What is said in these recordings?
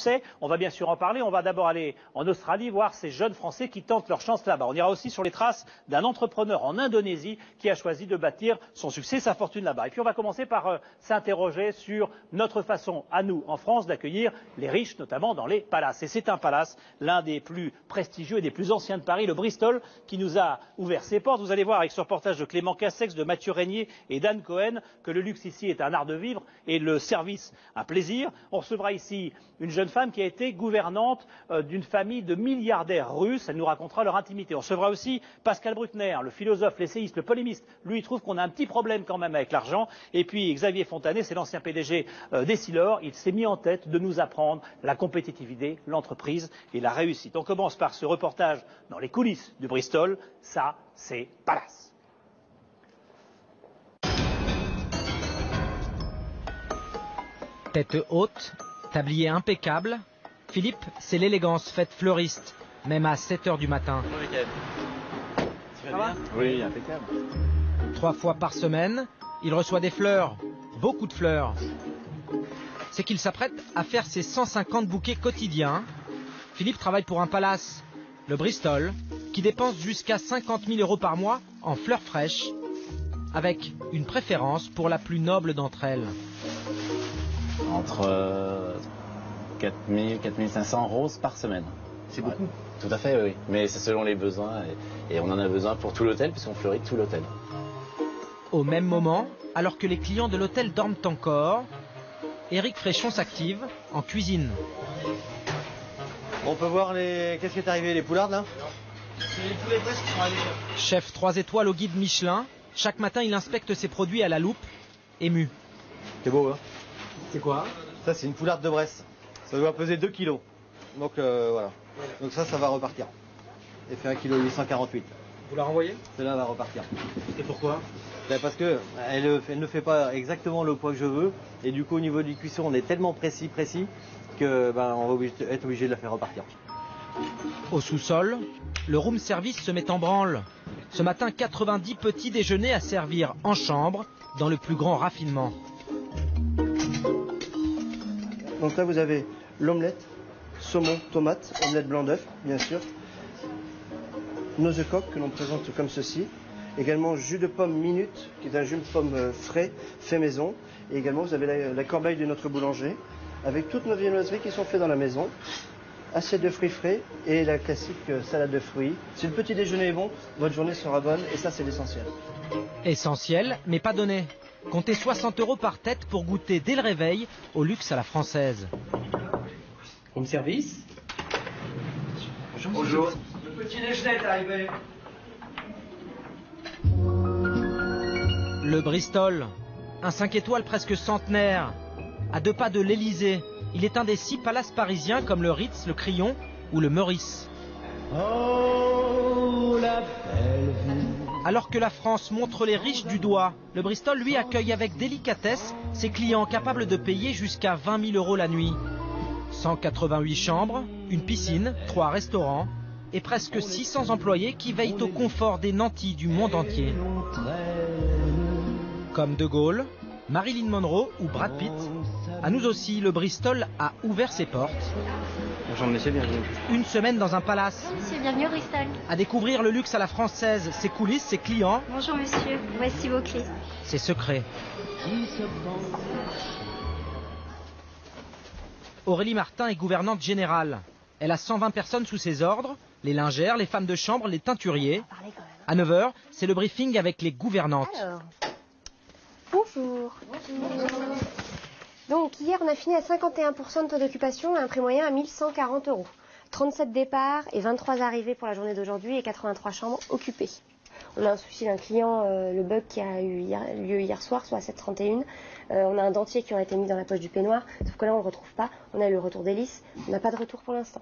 Français. On va bien sûr en parler. On va d'abord aller en Australie voir ces jeunes Français qui tentent leur chance là-bas. On ira aussi sur les traces d'un entrepreneur en Indonésie qui a choisi de bâtir son succès, sa fortune là-bas. Et puis on va commencer par s'interroger sur notre façon, à nous, en France, d'accueillir les riches, notamment dans les palaces. Et c'est un palace, l'un des plus prestigieux et des plus anciens de Paris, le Bristol, qui nous a ouvert ses portes. Vous allez voir avec ce reportage de Clément Cassex, de Mathieu Régnier et d'Anne Cohen que le luxe ici est un art de vivre et le service un plaisir. On recevra ici une jeune femme qui a été gouvernante d'une famille de milliardaires russes. Elle nous racontera leur intimité. On recevra aussi Pascal Bruckner, le philosophe, l'essayiste, le polémiste. Lui, il trouve qu'on a un petit problème quand même avec l'argent. Et puis Xavier Fontanet, c'est l'ancien PDG d'Essilor. Il s'est mis en tête de nous apprendre la compétitivité, l'entreprise et la réussite. On commence par ce reportage dans les coulisses du Bristol. Ça, c'est Palace. Tête haute, tablier impeccable, Philippe, c'est l'élégance faite fleuriste, même à 7 h du matin. Ça va ? Oui, impeccable. 3 fois par semaine, il reçoit des fleurs, beaucoup de fleurs. C'est qu'il s'apprête à faire ses 150 bouquets quotidiens. Philippe travaille pour un palace, le Bristol, qui dépense jusqu'à 50 000 € par mois en fleurs fraîches, avec une préférence pour la plus noble d'entre elles. Entre 4 000 4 500 roses par semaine. C'est beaucoup. Ouais, tout à fait, oui. Mais c'est selon les besoins et on en a besoin pour tout l'hôtel puisqu'on fleurit tout l'hôtel. Au même moment, alors que les clients de l'hôtel dorment encore, Éric Fréchon s'active en cuisine. On peut voir qu'est-ce qui est arrivé, les poulardes là? C'est les poulets presque qui sont arrivés. Chef 3 étoiles au guide Michelin, chaque matin il inspecte ses produits à la loupe, ému. C'est beau, hein? C'est quoi? Ça, c'est une poularde de Bresse. Ça doit peser 2 kilos. Donc voilà. Donc ça va repartir. Elle fait 1,848 kg. Vous la renvoyez? Celle-là va repartir. Et pourquoi? Parce que elle ne fait pas exactement le poids que je veux. Et du coup, au niveau du cuisson, on est tellement précis que on va être obligé de la faire repartir. Au sous-sol, le room service se met en branle. Ce matin, 90 petits déjeuners à servir en chambre, dans le plus grand raffinement. Donc là, vous avez l'omelette, saumon, tomate, omelette blanc d'œuf, bien sûr. Nos œufs coques que l'on présente comme ceci. Également jus de pomme minute, qui est un jus de pomme frais, fait maison. Et également, vous avez la corbeille de notre boulanger, avec toutes nos viennoiseries qui sont faites dans la maison. Assiette de fruits frais et la classique salade de fruits. Si le petit déjeuner est bon, votre journée sera bonne et ça, c'est l'essentiel. Essentiel, mais pas donné. Comptez 60 € par tête pour goûter dès le réveil au luxe à la française. Room service. Bonjour. Le petit déjeuner est arrivé. Le Bristol, un 5 étoiles presque centenaire, à 2 pas de l'Élysée. Il est un des 6 palaces parisiens comme le Ritz, le Crillon ou le Meurice. Oh, la belle vie. Alors que la France montre les riches du doigt, le Bristol, lui, accueille avec délicatesse ses clients capables de payer jusqu'à 20 000 € la nuit. 188 chambres, une piscine, 3 restaurants et presque 600 employés qui veillent au confort des nantis du monde entier. Comme De Gaulle, Marilyn Monroe ou Brad Pitt, à nous aussi, le Bristol a ouvert ses portes. Bonjour monsieur, bienvenue. Une semaine dans un palace. Monsieur, bienvenue au Bristol. À découvrir le luxe à la française, ses coulisses, ses clients. Bonjour monsieur, voici vos clés. Ses secrets. Aurélie Martin est gouvernante générale. Elle a 120 personnes sous ses ordres, les lingères, les femmes de chambre, les teinturiers. À 9 h, c'est le briefing avec les gouvernantes. Alors, bonjour. Donc hier on a fini à 51% de taux d'occupation et un prix moyen à 1 140 €. 37 départs et 23 arrivées pour la journée d'aujourd'hui et 83 chambres occupées. On a un souci d'un client, le bug qui a eu lieu hier soir, soit à 7h31. On a un dentier qui aurait été mis dans la poche du peignoir, sauf que là on ne le retrouve pas. On a eu le retour d'hélice, on n'a pas de retour pour l'instant.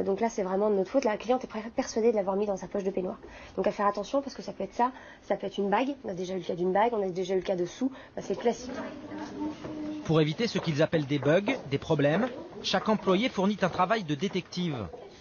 Donc là c'est vraiment de notre faute. La cliente est persuadée de l'avoir mis dans sa poche de peignoir. Donc à faire attention parce que ça peut être ça peut être une bague. On a déjà eu le cas d'une bague, on a déjà eu le cas de sous. C'est classique. Pour éviter ce qu'ils appellent des bugs, des problèmes, chaque employé fournit un travail de détective.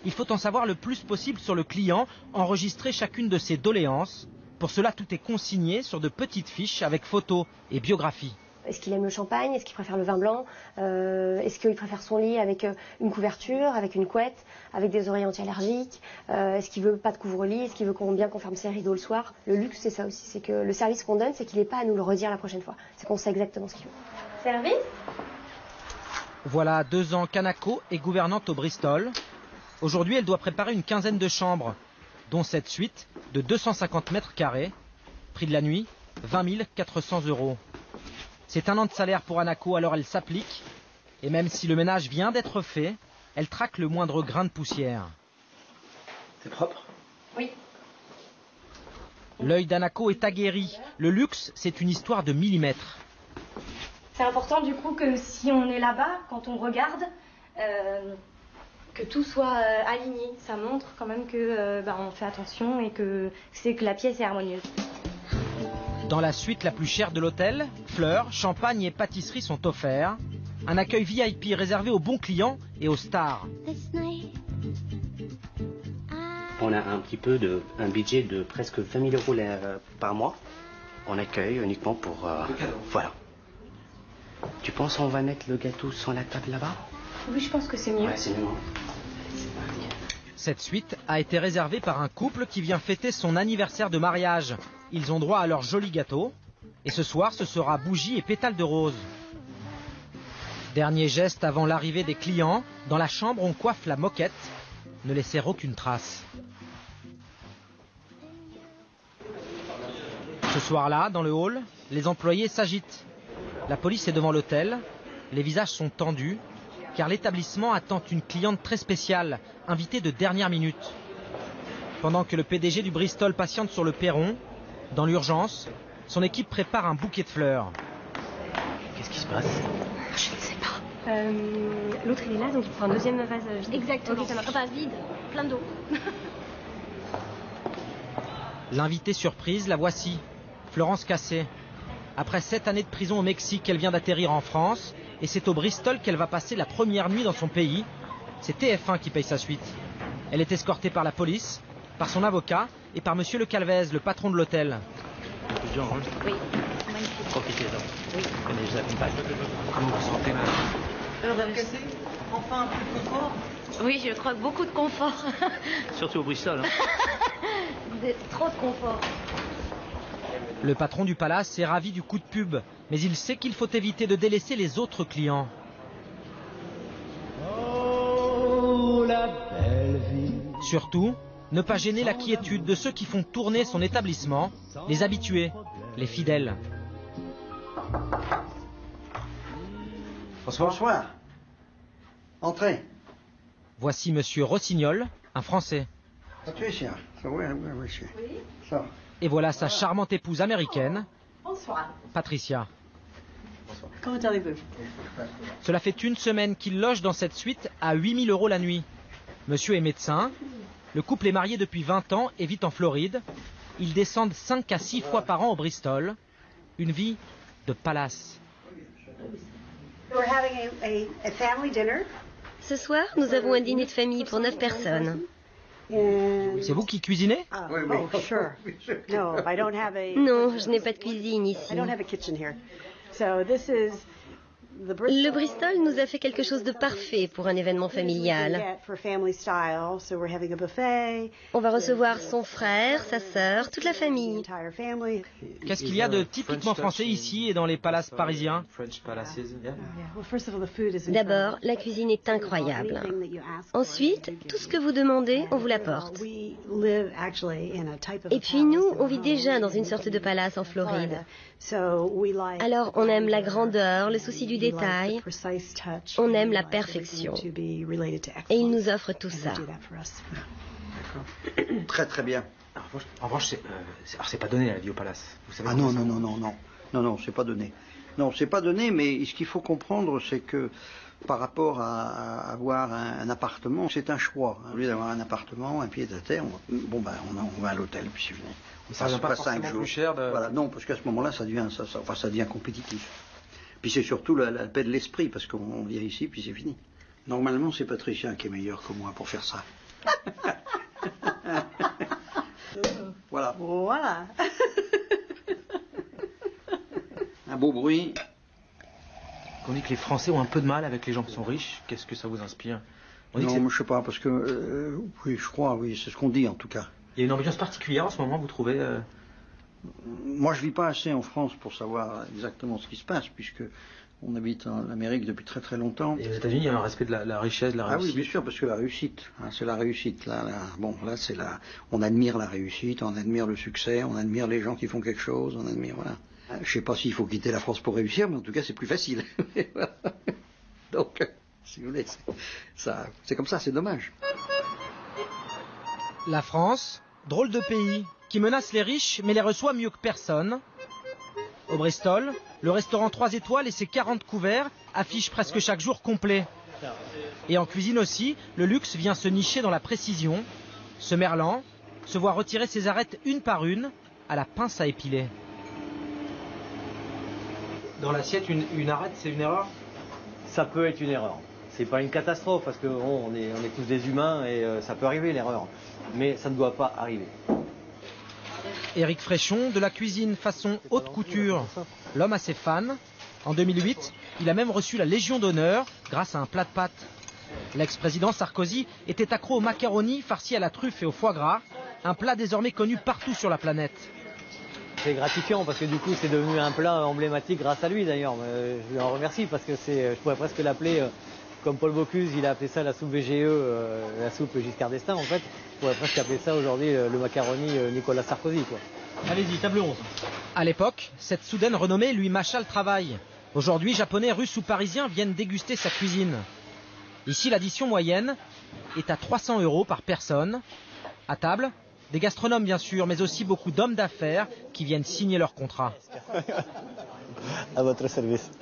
Il faut en savoir le plus possible sur le client, enregistrer chacune de ses doléances. Pour cela, tout est consigné sur de petites fiches avec photos et biographie. Est-ce qu'il aime le champagne? Est-ce qu'il préfère le vin blanc? Est-ce qu'il préfère son lit avec une couverture, avec une couette, avec des oreillers anti-allergiques? Est-ce qu'il veut pas de couvre-lit? Est-ce qu'il veut qu'on ferme ses rideaux le soir? Le luxe, c'est ça aussi. C'est que le service qu'on donne, c'est qu'il n'est pas à nous le redire la prochaine fois. C'est qu'on sait exactement ce qu'il veut. Service? Voilà 2 ans qu'Anako est gouvernante au Bristol. Aujourd'hui, elle doit préparer une quinzaine de chambres, dont cette suite de 250 mètres carrés. Prix de la nuit, 20 400 €. C'est 1 an de salaire pour Anako, alors elle s'applique. Et même si le ménage vient d'être fait, elle traque le moindre grain de poussière. C'est propre? Oui. L'œil d'Anako est aguerri. Le luxe, c'est une histoire de millimètres. C'est important du coup que si on est là-bas, quand on regarde, que tout soit aligné. Ça montre quand même que on fait attention et que la pièce est harmonieuse. Dans la suite la plus chère de l'hôtel, fleurs, champagne et pâtisseries sont offerts. Un accueil VIP réservé aux bons clients et aux stars. On a un budget de presque 20 000 € par mois. On accueille uniquement pour... voilà. Tu penses qu'on va mettre le gâteau sur la table là-bas? Oui, je pense que c'est mieux. Ouais, c'est mieux. Cette suite a été réservée par un couple qui vient fêter son anniversaire de mariage. Ils ont droit à leur joli gâteau. Et ce soir, ce sera bougies et pétales de rose. Dernier geste avant l'arrivée des clients. Dans la chambre, on coiffe la moquette. Ne laisser aucune trace. Ce soir-là, dans le hall, les employés s'agitent. La police est devant l'hôtel. Les visages sont tendus, car l'établissement attend une cliente très spéciale, invitée de dernière minute. Pendant que le PDG du Bristol patiente sur le perron, dans l'urgence, son équipe prépare un bouquet de fleurs. Qu'est-ce qui se passe? Je ne sais pas. L'autre il est là, donc il prend un deuxième vase vide. Exactement. Ok, ça marche. Enfin, vide, plein d'eau. L'invitée surprise, la voici, Florence Cassé. Après 7 années de prison au Mexique, elle vient d'atterrir en France. Et c'est au Bristol qu'elle va passer la première nuit dans son pays. C'est TF1 qui paye sa suite. Elle est escortée par la police, par son avocat et par monsieur Le Calvez, le patron de l'hôtel. Oui, magnifique. Profitez-en. Oui. Et je vous accompagne. Comment vous sentez, madame? Enfin un peu de confort? Oui, je crois que beaucoup de confort. Surtout au Bristol. Hein. Trop de confort. Le patron du palace est ravi du coup de pub, mais il sait qu'il faut éviter de délaisser les autres clients. Oh, la belle vie. Surtout, ne pas gêner la quiétude de ceux qui font tourner son établissement, les habitués, les fidèles. Bonsoir. Entrez. Voici monsieur Rossignol, un Français. Patricia. Oui, monsieur. Oui. Ça. Et voilà sa charmante épouse américaine, Bonsoir. Patricia. Comment allez-vous? Cela fait 1 semaine qu'il loge dans cette suite à 8 000 € la nuit. Monsieur est médecin. Le couple est marié depuis 20 ans et vit en Floride. Ils descendent 5 à 6 fois par an au Bristol. Une vie de palace. Ce soir, nous avons un dîner de famille pour 9 personnes. C'est vous qui cuisinez? Oui. Non, je n'ai pas de cuisine ici. Le Bristol nous a fait quelque chose de parfait pour un événement familial. On va recevoir son frère, sa sœur, toute la famille. Qu'est-ce qu'il y a de typiquement français ici et dans les palaces parisiens? D'abord, la cuisine est incroyable. Ensuite, tout ce que vous demandez, on vous l'apporte. Et puis nous, on vit déjà dans une sorte de palace en Floride. Alors, on aime la grandeur, le souci du détail. On aime la perfection. Et il nous offre tout ça. Très très bien. En revanche, c'est pas donné la vie au palace. Vous savez Non, c'est pas donné. Non, c'est pas donné, mais ce qu'il faut comprendre, c'est que par rapport à avoir un appartement, c'est un choix. Au lieu d'avoir un appartement, un pied à terre, on va à l'hôtel, puis c'est fini. Ça ne devient pas forcément plus cher de... Voilà, non, parce qu'à ce moment-là, ça devient compétitif. Puis c'est surtout la paix de l'esprit, parce qu'on vient ici, puis c'est fini. Normalement, c'est Patricia qui est meilleur que moi pour faire ça. Voilà. Un beau bruit, On dit que les Français ont un peu de mal avec les gens qui sont riches. Qu'est-ce que ça vous inspire? On dit Non, je sais pas, parce que oui, je crois, oui, c'est ce qu'on dit en tout cas. Il y a une ambiance particulière en ce moment, vous trouvez Moi, je vis pas assez en France pour savoir exactement ce qui se passe, puisque on habite en Amérique depuis très très longtemps. Et aux États-Unis, il y a un respect de la richesse, de la réussite. Ah oui, bien sûr, parce que la réussite, hein, c'est la réussite. Là, bon, là, c'est la. On admire la réussite, on admire le succès, on admire les gens qui font quelque chose, on admire, voilà. Je sais pas s'il faut quitter la France pour réussir, mais en tout cas, c'est plus facile. Donc, si vous voulez, c'est comme ça, c'est dommage. La France, drôle de pays, qui menace les riches mais les reçoit mieux que personne. Au Bristol, le restaurant 3 étoiles et ses 40 couverts affichent presque chaque jour complet. Et en cuisine aussi, le luxe vient se nicher dans la précision. Ce merlan se voit retirer ses arêtes une par une à la pince à épiler. Dans l'assiette, une arête, c'est une erreur? Ça peut être une erreur. C'est pas une catastrophe parce que bon, on est tous des humains et ça peut arriver l'erreur. Mais ça ne doit pas arriver. Éric Fréchon, de la cuisine façon haute couture, l'homme à ses fans. En 2008, il a même reçu la Légion d'honneur grâce à un plat de pâtes. L'ex-président Sarkozy était accro aux macaronis farcis à la truffe et au foie gras, un plat désormais connu partout sur la planète. C'est gratifiant parce que du coup c'est devenu un plat emblématique grâce à lui d'ailleurs. Je lui en remercie parce que je pourrais presque l'appeler, comme Paul Bocuse, il a appelé ça la soupe VGE, la soupe Giscard d'Estaing en fait. Je pourrais presque appeler ça aujourd'hui le macaroni Nicolas Sarkozy, quoi. Allez-y, table 11. À l'époque, cette soudaine renommée lui mâcha le travail. Aujourd'hui, Japonais, Russes ou Parisiens viennent déguster sa cuisine. Ici, l'addition moyenne est à 300 € par personne. À table, des gastronomes bien sûr, mais aussi beaucoup d'hommes d'affaires qui viennent signer leur contrat. À votre service.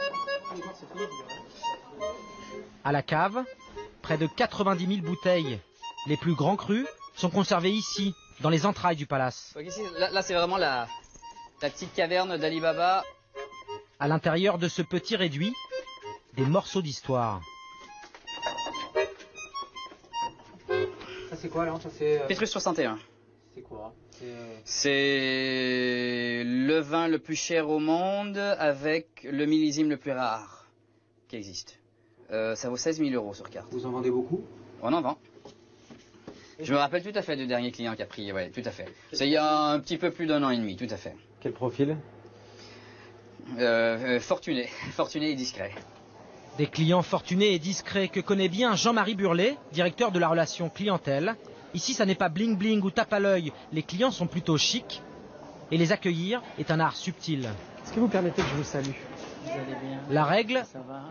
À la cave, près de 90 000 bouteilles. Les plus grands crus sont conservés ici, dans les entrailles du palace. Donc ici, là c'est vraiment la petite caverne d'Ali Baba. À l'intérieur de ce petit réduit, des morceaux d'histoire. Ça c'est quoi là? Ça c'est Pétrus 61. C'est quoi? C'est le vin le plus cher au monde avec le millésime le plus rare qui existe. Ça vaut 16 000 € sur carte. Vous en vendez beaucoup? On en vend. Je me rappelle tout à fait du dernier client qui a pris, ouais, tout à fait. C'est il y a un petit peu plus d'1 an et demi, tout à fait. Quel profil? Fortuné et discret. Des clients fortunés et discrets que connaît bien Jean-Marie Burlet, directeur de la relation clientèle. Ici, ça n'est pas bling bling ou tape à l'œil, les clients sont plutôt chics. Et les accueillir est un art subtil. Est-ce que vous permettez que je vous salue? Vous allez bien? La règle,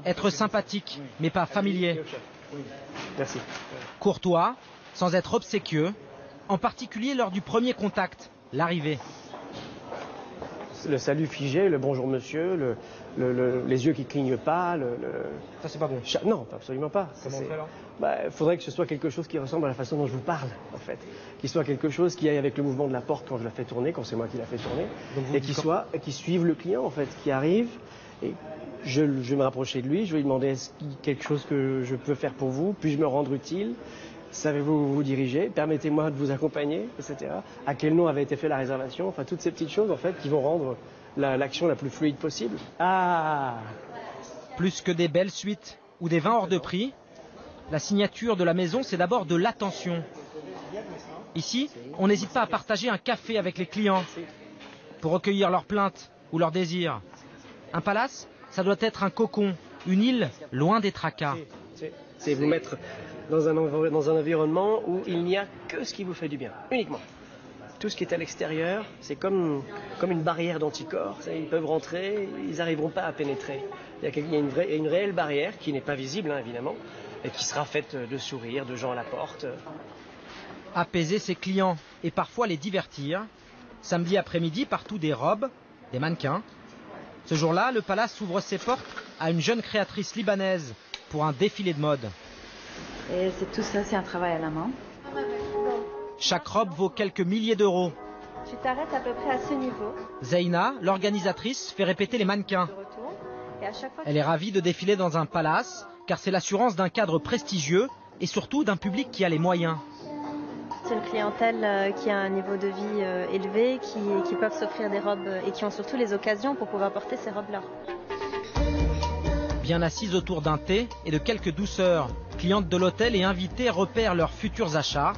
être sympathique, mais pas familier. Merci. Courtois, sans être obséquieux, en particulier lors du premier contact, l'arrivée. Le salut figé, le bonjour monsieur, les yeux qui clignent pas. Ça c'est pas bon. Non, absolument pas. Comment on fait alors? Il faudrait que ce soit quelque chose qui ressemble à la façon dont je vous parle, en fait. Qu'il soit quelque chose qui aille avec le mouvement de la porte quand je la fais tourner, quand c'est moi qui la fais tourner. Et qui suive le client, en fait, qui arrive. Et je vais me rapprocher de lui, je vais lui demander est-ce qu'il y a quelque chose que je peux faire pour vous, puis-je me rendre utile? Savez-vous vous diriger? Permettez-moi de vous accompagner, etc. À quel nom avait été fait la réservation? Enfin, toutes ces petites choses, en fait, qui vont rendre l'action la plus fluide possible. Ah! Plus que des belles suites ou des vins hors de prix, la signature de la maison, c'est d'abord de l'attention. Ici, on n'hésite pas à partager un café avec les clients pour recueillir leurs plaintes ou leurs désirs. Un palace, ça doit être un cocon, une île loin des tracas. C'est vous mettre dans un environnement où il n'y a que ce qui vous fait du bien, uniquement. Tout ce qui est à l'extérieur, c'est comme une barrière d'anticorps. Ils peuvent rentrer, ils n'arriveront pas à pénétrer. Il y a une réelle barrière qui n'est pas visible, hein, évidemment, et qui sera faite de sourires, de gens à la porte. Apaiser ses clients et parfois les divertir. Samedi après-midi, partout des robes, des mannequins. Ce jour-là, le palace ouvre ses portes à une jeune créatrice libanaise pour un défilé de mode. Et tout ça, c'est un travail à la main. Chaque robe vaut quelques milliers d'euros. Tu t'arrêtes à peu près à ce niveau. Zeina, l'organisatrice, fait répéter les mannequins. Et à chaque fois Elle est ravie de défiler dans un palace, car c'est l'assurance d'un cadre prestigieux et surtout d'un public qui a les moyens. c'est une clientèle qui a un niveau de vie élevé, qui peuvent s'offrir des robes et qui ont surtout les occasions pour pouvoir porter ces robes-là. Bien assises autour d'un thé et de quelques douceurs, clientes de l'hôtel et invitées repèrent leurs futurs achats,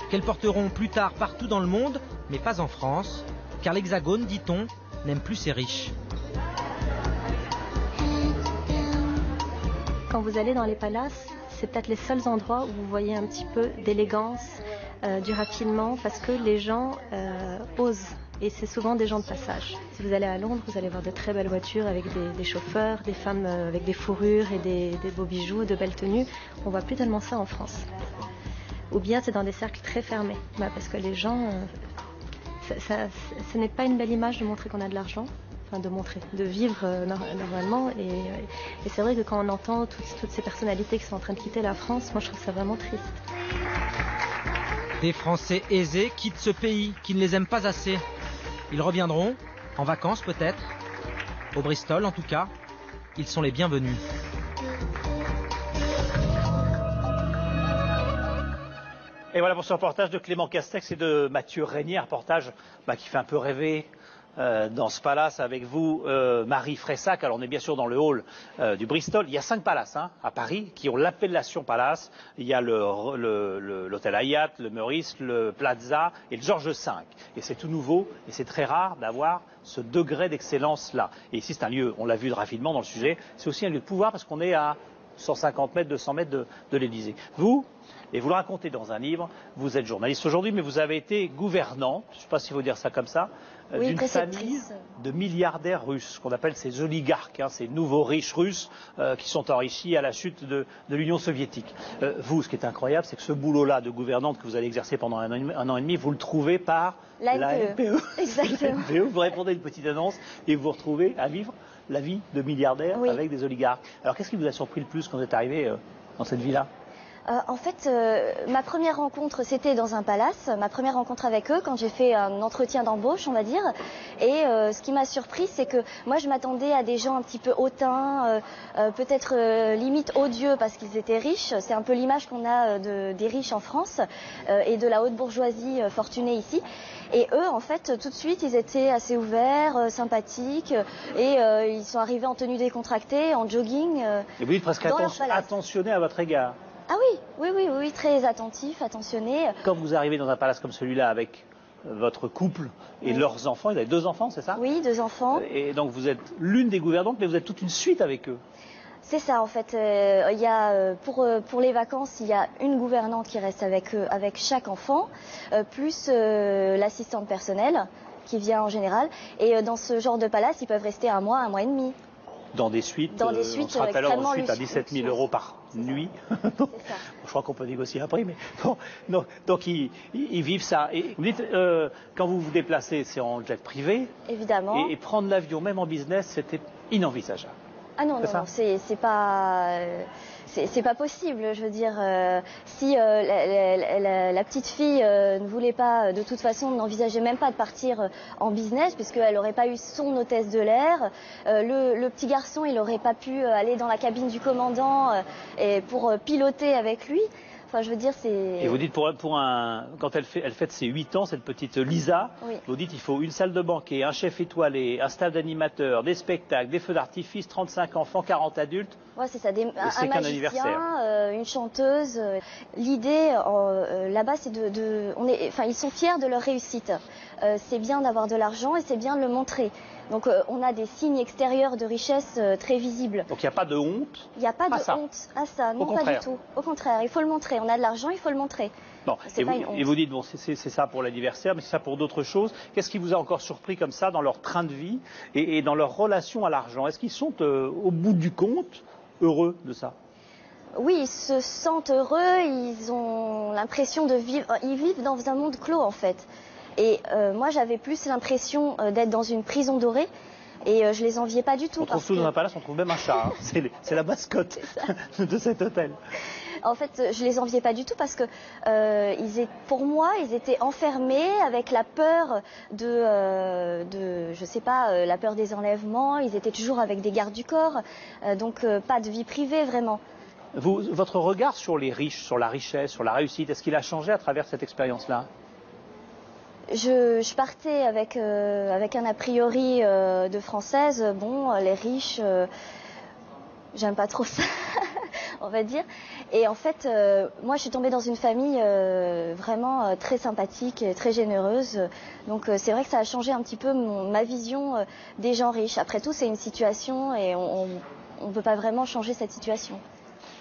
qu'elles porteront plus tard partout dans le monde, mais pas en France, car l'Hexagone, dit-on, n'aime plus ses riches. Quand vous allez dans les palaces, c'est peut-être les seuls endroits où vous voyez un petit peu d'élégance, du raffinement, parce que les gens osent. Et c'est souvent des gens de passage. Si vous allez à Londres, vous allez voir de très belles voitures avec des chauffeurs, des femmes avec des fourrures et des beaux bijoux, de belles tenues. On voit plus tellement ça en France. Ou bien c'est dans des cercles très fermés. Parce que les gens... ce n'est pas une belle image de montrer qu'on a de l'argent. Enfin, de vivre normalement. Et c'est vrai que quand on entend toutes ces personnalités qui sont en train de quitter la France, moi je trouve ça vraiment triste. Des Français aisés quittent ce pays qui ne les aime pas assez. Ils reviendront, en vacances peut-être, au Bristol en tout cas. Ils sont les bienvenus. Et voilà pour ce reportage de Clément Castex et de Mathieu Régnier, un reportage qui fait un peu rêver. Dans ce palace avec vous, Marie Fressac. Alors on est bien sûr dans le hall du Bristol. Il y a 5 palaces à Paris qui ont l'appellation palace. Il y a l'hôtel Hyatt, le Meurice, le Plaza et le Georges V. Et c'est tout nouveau et c'est très rare d'avoir ce degré d'excellence là. Et ici c'est un lieu, on l'a vu rapidement dans le sujet, c'est aussi un lieu de pouvoir parce qu'on est à 150 mètres, 200 mètres de l'Élysée. Vous, et vous le racontez dans un livre, vous êtes journaliste aujourd'hui, mais vous avez été gouvernant, je ne sais pas s'il faut dire ça comme ça, d'une famille de milliardaires russes, qu'on appelle ces oligarques, ces nouveaux riches russes qui sont enrichis à la chute de l'Union soviétique. Vous, ce qui est incroyable, c'est que ce boulot-là de gouvernante que vous allez exercer pendant un an et demi, vous le trouvez par la NPE. Exactement. La NPE, vous répondez à une petite annonce et vous vous retrouvez à vivre la vie de milliardaire avec des oligarques. Alors qu'est-ce qui vous a surpris le plus quand vous êtes arrivé dans cette vie-là ? En fait, ma première rencontre, c'était dans un palace, ma première rencontre avec eux, quand j'ai fait un entretien d'embauche, on va dire. Et ce qui m'a surpris, c'est que moi, je m'attendais à des gens un petit peu hautains, peut-être limite odieux parce qu'ils étaient riches. C'est un peu l'image qu'on a des riches en France et de la haute bourgeoisie fortunée ici. Et eux, en fait, tout de suite, ils étaient assez ouverts, sympathiques, et ils sont arrivés en tenue décontractée, en jogging. Et vous dites presque attentionnés à votre égard. Ah oui, très attentif, attentionné. Quand vous arrivez dans un palace comme celui-là avec votre couple et leurs enfants, vous avez 2 enfants, c'est ça ? Oui, 2 enfants. Et donc vous êtes l'une des gouvernantes, mais vous êtes toute une suite avec eux. C'est ça, en fait. Il y a, pour les vacances, il y a une gouvernante qui reste avec eux, avec chaque enfant, plus l'assistante personnelle qui vient en général. Et dans ce genre de palace, ils peuvent rester 1 mois, 1 mois et demi. Dans des suites, on sera tout à l'heure en suite à 17 000 € par nuit. Je crois qu'on peut négocier après, mais bon, donc ils vivent ça. Et vous dites, quand vous vous déplacez, c'est en jet privé. Évidemment. Et prendre l'avion, même en business, c'était inenvisageable. Ah non, c'est pas possible. Je veux dire, si la petite fille ne voulait pas, de toute façon, n'envisageait même pas de partir en business, puisqu'elle n'aurait pas eu son hôtesse de l'air. Le petit garçon, il n'aurait pas pu aller dans la cabine du commandant pour piloter avec lui. Enfin, je veux dire, c'est... Et vous dites, quand elle fête ses 8 ans, cette petite Lisa, vous dites il faut une salle de banquet, un chef étoilé, un staff d'animateurs, des spectacles, des feux d'artifice, 35 enfants, 40 adultes. Ouais, c'est ça, un magicien, une chanteuse. L'idée là-bas, c'est ils sont fiers de leur réussite. C'est bien d'avoir de l'argent et c'est bien de le montrer. Donc on a des signes extérieurs de richesse très visibles. Donc il n'y a pas de honte. Il n'y a pas de honte à ça, non, pas du tout. Au contraire, il faut le montrer. On a de l'argent, il faut le montrer. Bon. Et vous dites, bon, c'est ça pour l'anniversaire, mais c'est ça pour d'autres choses. Qu'est-ce qui vous a encore surpris comme ça dans leur train de vie et dans leur relation à l'argent? Est-ce qu'ils sont au bout du compte heureux de ça? Oui, ils se sentent heureux, ils ont l'impression de vivre, ils vivent dans un monde clos en fait. Et moi, j'avais plus l'impression d'être dans une prison dorée. Et je les enviais pas du tout. On trouve tout dans un palace, on trouve même un chat. C'est la mascotte de cet hôtel. En fait, je les enviais pas du tout parce que pour moi, ils étaient enfermés avec la peur je sais pas, la peur des enlèvements. Ils étaient toujours avec des gardes du corps, donc pas de vie privée vraiment. Votre regard sur les riches, sur la richesse, sur la réussite, est-ce qu'il a changé à travers cette expérience-là? Je partais avec un a priori de française. Bon, les riches, j'aime pas trop ça, on va dire. Et en fait, moi, je suis tombée dans une famille vraiment très sympathique, très généreuse. Donc, c'est vrai que ça a changé un petit peu ma vision des gens riches. Après tout, c'est une situation et on ne peut pas vraiment changer cette situation.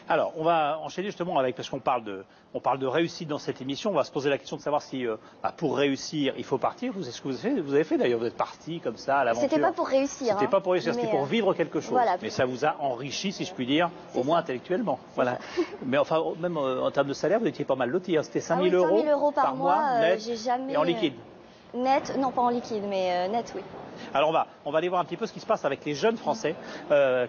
Alors, on va enchaîner justement avec, parce qu'on parle de réussite dans cette émission, on va se poser la question de savoir si, pour réussir, il faut partir. C'est ce que vous avez fait d'ailleurs, vous êtes parti comme ça à l'aventure. C'était pas pour réussir. C'était pas pour réussir, c'était pour vivre quelque chose. Voilà. Mais ça vous a enrichi, si je puis dire, au moins intellectuellement. Voilà. Mais enfin, même en termes de salaire, vous étiez pas mal loti. Hein. C'était 5 000 euros. 5 000 euros par mois, net, j'ai jamais. Et en liquide. Net, non pas en liquide, mais net, oui. Alors on va aller voir un petit peu ce qui se passe avec les jeunes Français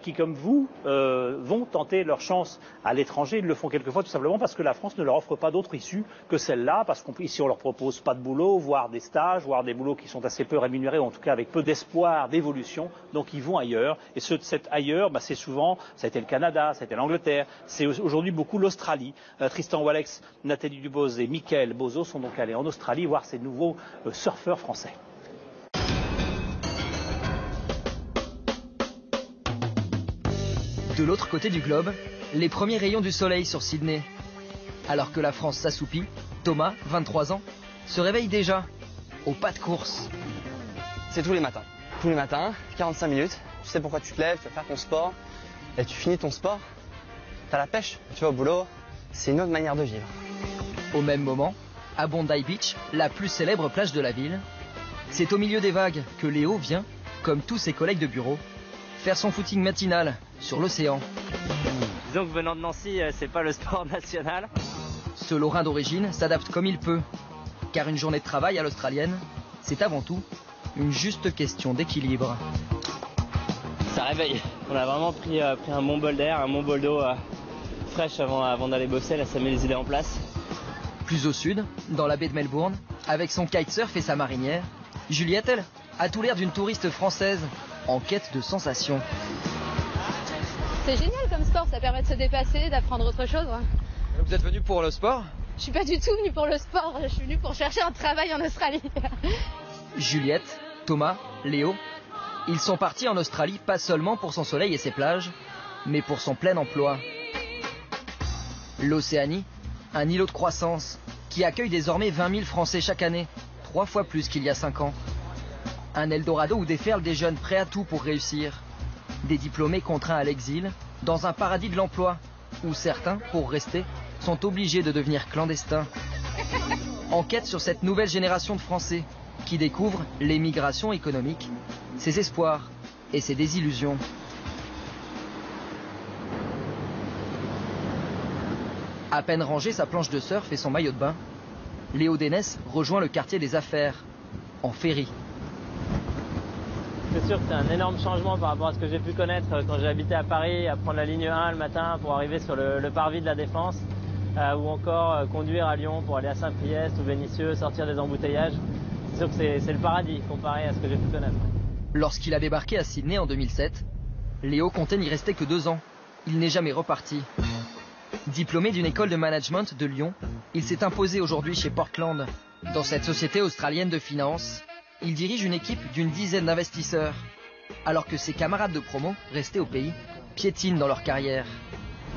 qui, comme vous, vont tenter leur chance à l'étranger. Ils le font quelquefois tout simplement parce que la France ne leur offre pas d'autre issue que celle-là, parce qu'ici on leur propose pas de boulot, voire des stages, voire des boulots qui sont assez peu rémunérés, ou en tout cas avec peu d'espoir d'évolution. Donc ils vont ailleurs. Et cet ailleurs, c'est souvent, ça a été le Canada, ça a été l'Angleterre, c'est aujourd'hui beaucoup l'Australie. Tristan Walex, Nathalie Dubose et Mickaël Bozo sont donc allés en Australie voir ces nouveaux surfeurs français. De l'autre côté du globe, les premiers rayons du soleil sur Sydney. Alors que la France s'assoupit, Thomas, 23 ans, se réveille déjà, au pas de course. C'est tous les matins. Tous les matins, 45 minutes. Tu sais pourquoi tu te lèves, tu vas faire ton sport. Et tu finis ton sport, t'as la pêche. Tu vas au boulot, c'est une autre manière de vivre. Au même moment, à Bondi Beach, la plus célèbre plage de la ville, c'est au milieu des vagues que Léo vient, comme tous ses collègues de bureau, faire son footing matinal sur l'océan. Disons que venant de Nancy, c'est pas le sport national. Ce Lorrain d'origine s'adapte comme il peut, car une journée de travail à l'australienne, c'est avant tout une juste question d'équilibre. Ça réveille. On a vraiment pris un bon bol d'air, un bon bol d'eau fraîche avant d'aller bosser. Là, ça met les idées en place. Plus au sud, dans la baie de Melbourne, avec son kitesurf et sa marinière, Juliette, elle, a tout l'air d'une touriste française en quête de sensations. C'est génial comme sport, ça permet de se dépasser, d'apprendre autre chose. Vous êtes venu pour le sport? Je suis pas du tout venue pour le sport, je suis venue pour chercher un travail en Australie. Juliette, Thomas, Léo, ils sont partis en Australie pas seulement pour son soleil et ses plages, mais pour son plein emploi. L'Océanie, un îlot de croissance qui accueille désormais 20 000 Français chaque année, 3 fois plus qu'il y a 5 ans. Un Eldorado où déferlent des jeunes prêts à tout pour réussir. Des diplômés contraints à l'exil, dans un paradis de l'emploi, où certains, pour rester, sont obligés de devenir clandestins. Enquête sur cette nouvelle génération de Français qui découvre l'émigration économique, ses espoirs et ses désillusions. À peine rangé sa planche de surf et son maillot de bain, Léo Dénès rejoint le quartier des affaires, en ferry. C'est sûr que c'est un énorme changement par rapport à ce que j'ai pu connaître quand j'ai habité à Paris, à prendre la ligne 1 le matin pour arriver sur le parvis de la Défense, ou encore conduire à Lyon pour aller à Saint-Priest ou Vénissieux, sortir des embouteillages. C'est sûr que c'est le paradis comparé à ce que j'ai pu connaître. Lorsqu'il a débarqué à Sydney en 2007, Léo comptait n'y rester que 2 ans. Il n'est jamais reparti. Diplômé d'une école de management de Lyon, il s'est imposé aujourd'hui chez Portland. Dans cette société australienne de finance, il dirige une équipe d'une dizaine d'investisseurs, alors que ses camarades de promo, restés au pays, piétinent dans leur carrière.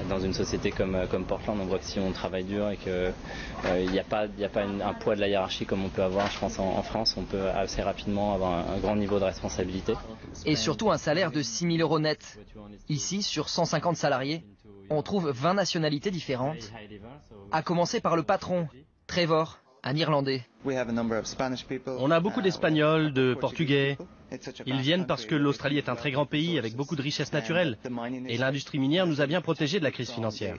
Dans une société comme Portland, on voit que si on travaille dur et qu'il n'y a pas un poids de la hiérarchie comme on peut avoir, je pense, en France, on peut assez rapidement avoir un grand niveau de responsabilité. Et surtout un salaire de 6 000 euros net. Ici, sur 150 salariés, on trouve 20 nationalités différentes, à commencer par le patron, Trevor, un Irlandais. On a beaucoup d'Espagnols, de Portugais. Ils viennent parce que l'Australie est un très grand pays avec beaucoup de richesses naturelles. Et l'industrie minière nous a bien protégés de la crise financière.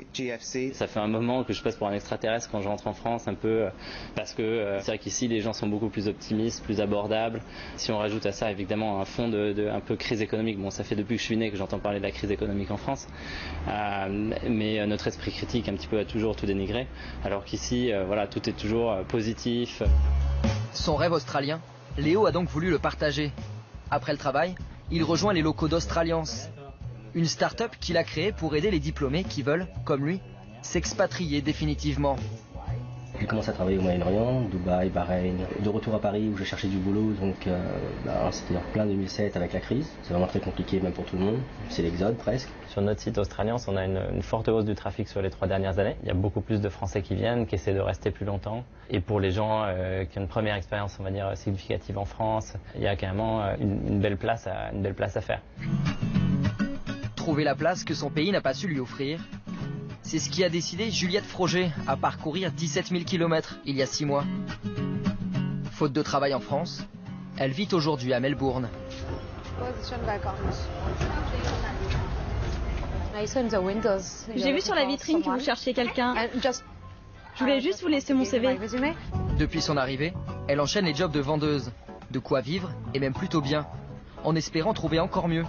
Ça fait un moment que je passe pour un extraterrestre quand je rentre en France, un peu, parce que c'est vrai qu'ici les gens sont beaucoup plus optimistes, plus abordables. Si on rajoute à ça évidemment un fond de un peu crise économique, bon ça fait depuis que je suis né que j'entends parler de la crise économique en France, mais notre esprit critique un petit peu a toujours tout dénigré, alors qu'ici voilà, tout est toujours positif. Son rêve australien, Léo a donc voulu le partager. Après le travail, il rejoint les locaux d'Australiance, une start-up qu'il a créée pour aider les diplômés qui veulent, comme lui, s'expatrier définitivement. J'ai commencé à travailler au Moyen-Orient, Dubaï, Bahreïn, de retour à Paris où j'ai cherché du boulot, donc c'était en plein 2007 avec la crise. C'est vraiment très compliqué même pour tout le monde, c'est l'exode presque. Sur notre site australien, on a une forte hausse du trafic sur les 3 dernières années. Il y a beaucoup plus de Français qui viennent, qui essaient de rester plus longtemps. Et pour les gens qui ont une première expérience, on va dire, significative en France, il y a carrément une belle place à faire. Trouver la place que son pays n'a pas su lui offrir, c'est ce qui a décidé Juliette Froger à parcourir 17 000 km il y a 6 mois. Faute de travail en France, elle vit aujourd'hui à Melbourne. J'ai vu sur la vitrine que vous cherchiez quelqu'un. Je voulais juste vous laisser mon CV. Depuis son arrivée, elle enchaîne les jobs de vendeuse. De quoi vivre, et même plutôt bien, en espérant trouver encore mieux,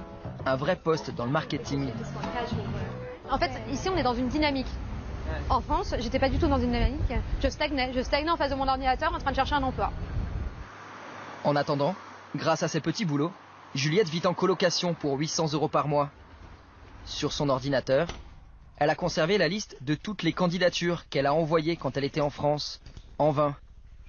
un vrai poste dans le marketing. En fait, ici, on est dans une dynamique. En France, j'étais pas du tout dans une dynamique. Je stagnais en face de mon ordinateur en train de chercher un emploi. En attendant, grâce à ses petits boulots, Juliette vit en colocation pour 800 € par mois. Sur son ordinateur, elle a conservé la liste de toutes les candidatures qu'elle a envoyées quand elle était en France, en vain.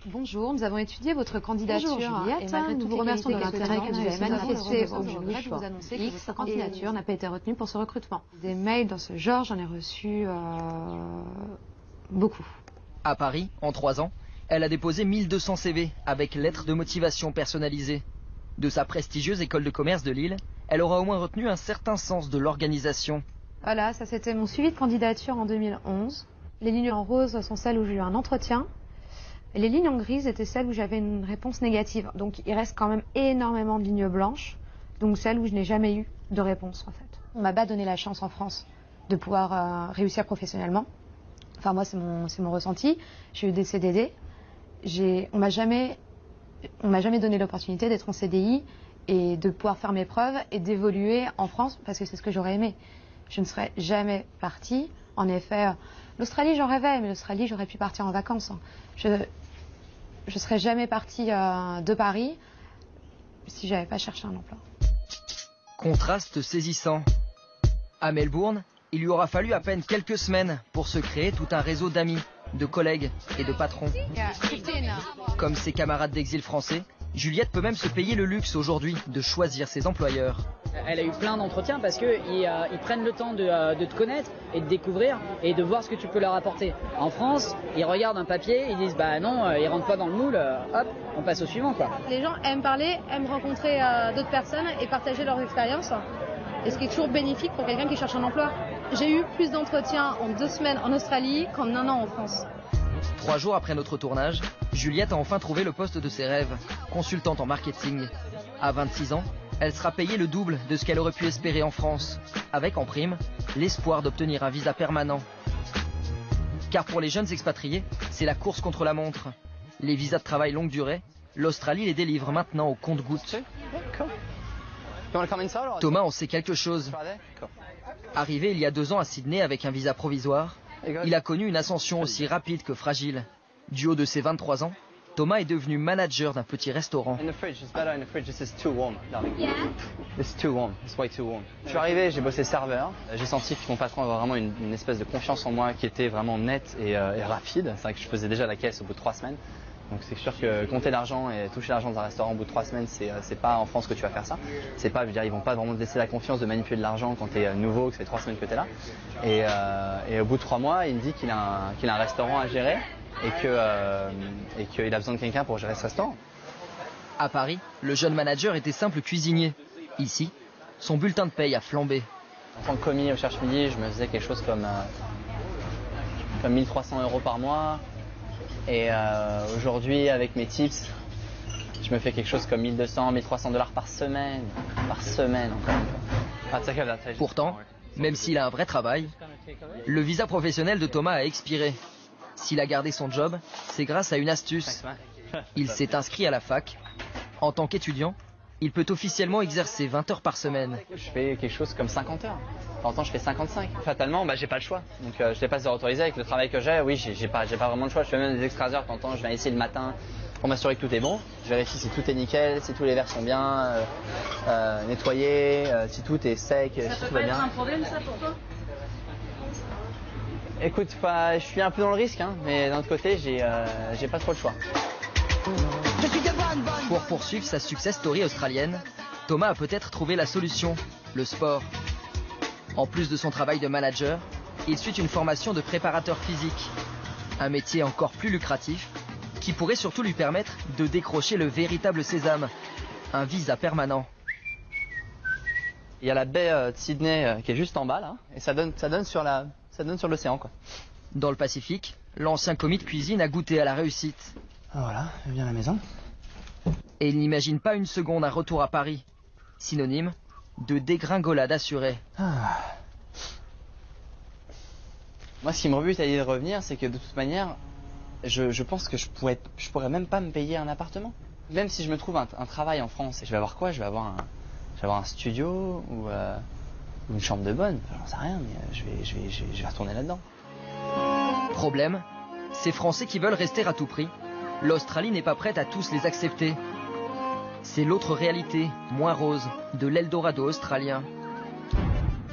Bonjour, nous avons étudié votre candidature. Bonjour Juliette, et malgré nous vous remercions de l'intérêt que vous avez manifesté au jour du choix. Vous annoncez que votre candidature n'a pas été retenue pour ce recrutement. Des mails dans ce genre, j'en ai reçu beaucoup. À Paris, en 3 ans, elle a déposé 1200 CV avec lettres de motivation personnalisées. De sa prestigieuse école de commerce de Lille, elle aura au moins retenu un certain sens de l'organisation. Voilà, ça c'était mon suivi de candidature en 2011. Les lignes en rose sont celles où j'ai eu un entretien. Les lignes en grise étaient celles où j'avais une réponse négative. Donc il reste quand même énormément de lignes blanches, donc celles où je n'ai jamais eu de réponse en fait. On m'a pas donné la chance en France de pouvoir réussir professionnellement. Enfin moi c'est mon ressenti. J'ai eu des CDD. On m'a jamais donné l'opportunité d'être en CDI et de pouvoir faire mes preuves et d'évoluer en France parce que c'est ce que j'aurais aimé. Je ne serais jamais partie. En effet, l'Australie j'en rêvais, mais l'Australie j'aurais pu partir en vacances. Je serais jamais partie de Paris si j'avais pas cherché un emploi. Contraste saisissant. À Melbourne, il lui aura fallu à peine quelques semaines pour se créer tout un réseau d'amis, de collègues et de patrons. Comme ses camarades d'exil français, Juliette peut même se payer le luxe aujourd'hui de choisir ses employeurs. Elle a eu plein d'entretiens parce qu'ils prennent le temps de te connaître et de découvrir et de voir ce que tu peux leur apporter. En France, ils regardent un papier, ils disent bah non, ils rentrent pas dans le moule, hop, on passe au suivant quoi. Les gens aiment parler, aiment rencontrer d'autres personnes et partager leurs expériences. Et ce qui est toujours bénéfique pour quelqu'un qui cherche un emploi. J'ai eu plus d'entretiens en 2 semaines en Australie qu'en 1 an en France. 3 jours après notre tournage, Juliette a enfin trouvé le poste de ses rêves, consultante en marketing. À 26 ans, elle sera payée le double de ce qu'elle aurait pu espérer en France, avec en prime l'espoir d'obtenir un visa permanent. Car pour les jeunes expatriés, c'est la course contre la montre. Les visas de travail longue durée, l'Australie les délivre maintenant au compte-gouttes. Thomas en sait quelque chose. Arrivé il y a 2 ans à Sydney avec un visa provisoire, il a connu une ascension aussi rapide que fragile. Du haut de ses 23 ans, Thomas est devenu manager d'un petit restaurant. Je suis arrivé, j'ai bossé serveur. J'ai senti que mon patron avait vraiment une espèce de confiance en moi qui était vraiment nette et rapide. C'est vrai que je faisais déjà la caisse au bout de 3 semaines. Donc c'est sûr que compter l'argent et toucher l'argent dans un restaurant au bout de 3 semaines, c'est pas en France que tu vas faire ça. C'est pas, je veux dire, ils vont pas vraiment te laisser la confiance de manipuler de l'argent quand tu es nouveau, que ça fait 3 semaines que tu es là. Et au bout de 3 mois, il me dit qu'il a un restaurant à gérer et qu'il a besoin de quelqu'un pour gérer ce restaurant. À Paris, le jeune manager était simple cuisinier. Ici, son bulletin de paye a flambé. En tant que commis au cherche-midi, je me faisais quelque chose comme 1300 € par mois. Et aujourd'hui, avec mes tips, je me fais quelque chose comme 1200, 1300 $ par semaine. Par semaine, encore une fois. Pourtant, même s'il a un vrai travail, le visa professionnel de Thomas a expiré. S'il a gardé son job, c'est grâce à une astuce. Il s'est inscrit à la fac. En tant qu'étudiant, il peut officiellement exercer 20 heures par semaine. Je fais quelque chose comme 50 heures. De temps en temps, je fais 55. Fatalement, j'ai pas le choix. Donc je n'ai pas à autoriser avec le travail que j'ai. Oui, j'ai pas vraiment le choix. Je fais même des extras heures. De temps en temps, je viens ici le matin pour m'assurer que tout est bon. Je vérifie si tout est nickel, si tous les verres sont bien nettoyés, si tout est sec, si tout va bien. Ça peut être un problème ça pour toi ? Écoute, je suis un peu dans le risque, hein, mais d'un autre côté, j'ai pas trop le choix. Pour poursuivre sa success story australienne, Thomas a peut-être trouvé la solution, le sport. En plus de son travail de manager, il suit une formation de préparateur physique. Un métier encore plus lucratif, qui pourrait surtout lui permettre de décrocher le véritable sésame, un visa permanent. Il y a la baie de Sydney qui est juste en bas là, et ça donne sur l'océan quoi. Dans le Pacifique, l'ancien commis de cuisine a goûté à la réussite. Voilà, viens à la maison. Et il n'imagine pas une seconde un retour à Paris, synonyme de dégringolade assurée. Moi, ce qui me rebute à l'idée de revenir, c'est que de toute manière, je pense que je pourrais même pas me payer un appartement. Même si je me trouve un travail en France, et je vais avoir quoi? Je vais avoir un studio ou une chambre de bonne. J'en sais rien, mais je vais retourner là-dedans. Problème, ces Français qui veulent rester à tout prix, l'Australie n'est pas prête à tous les accepter. C'est l'autre réalité, moins rose, de l'Eldorado australien.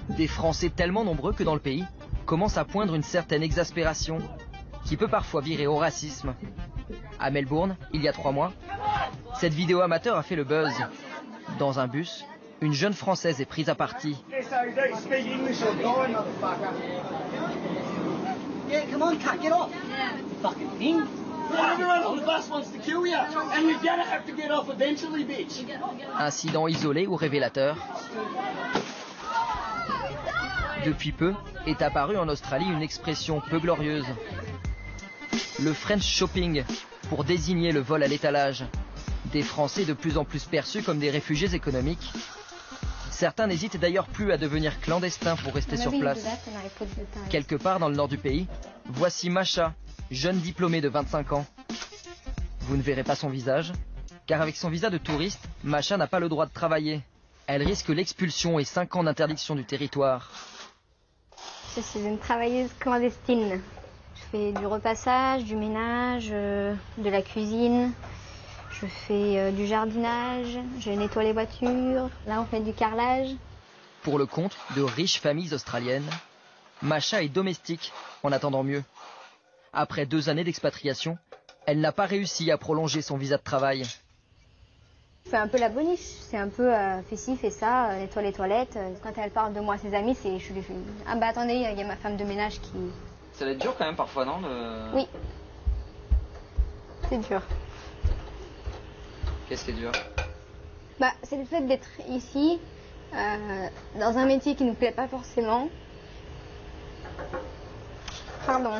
Des Français tellement nombreux que dans le pays commence à poindre une certaine exaspération, qui peut parfois virer au racisme. À Melbourne, il y a 3 mois, cette vidéo amateur a fait le buzz. Dans un bus, une jeune Française est prise à partie. Incident isolé ou révélateur? Depuis peu est apparue en Australie une expression peu glorieuse. Le French shopping, pour désigner le vol à l'étalage. Des Français de plus en plus perçus comme des réfugiés économiques. Certains n'hésitent d'ailleurs plus à devenir clandestins pour rester sur place. Quelque part dans le nord du pays, voici Masha, jeune diplômée de 25 ans. Vous ne verrez pas son visage, car avec son visa de touriste, Masha n'a pas le droit de travailler. Elle risque l'expulsion et 5 ans d'interdiction du territoire. Je suis une travailleuse clandestine. Je fais du repassage, du ménage, de la cuisine. Je fais du jardinage, je nettoie les voitures. Là, on fait du carrelage. Pour le compte de riches familles australiennes, Masha est domestique en attendant mieux. Après 2 années d'expatriation, elle n'a pas réussi à prolonger son visa de travail. Je fais un peu la boniche, c'est un peu fais ci, fais ça, nettoie les toilettes. Quand elle parle de moi à ses amis, je lui fais ah bah attendez, il y a ma femme de ménage qui... Ça doit être dur quand même parfois, non Oui, c'est dur. Qu'est-ce qui est dur? Bah, c'est le fait d'être ici, dans un métier qui ne nous plaît pas forcément. Pardon.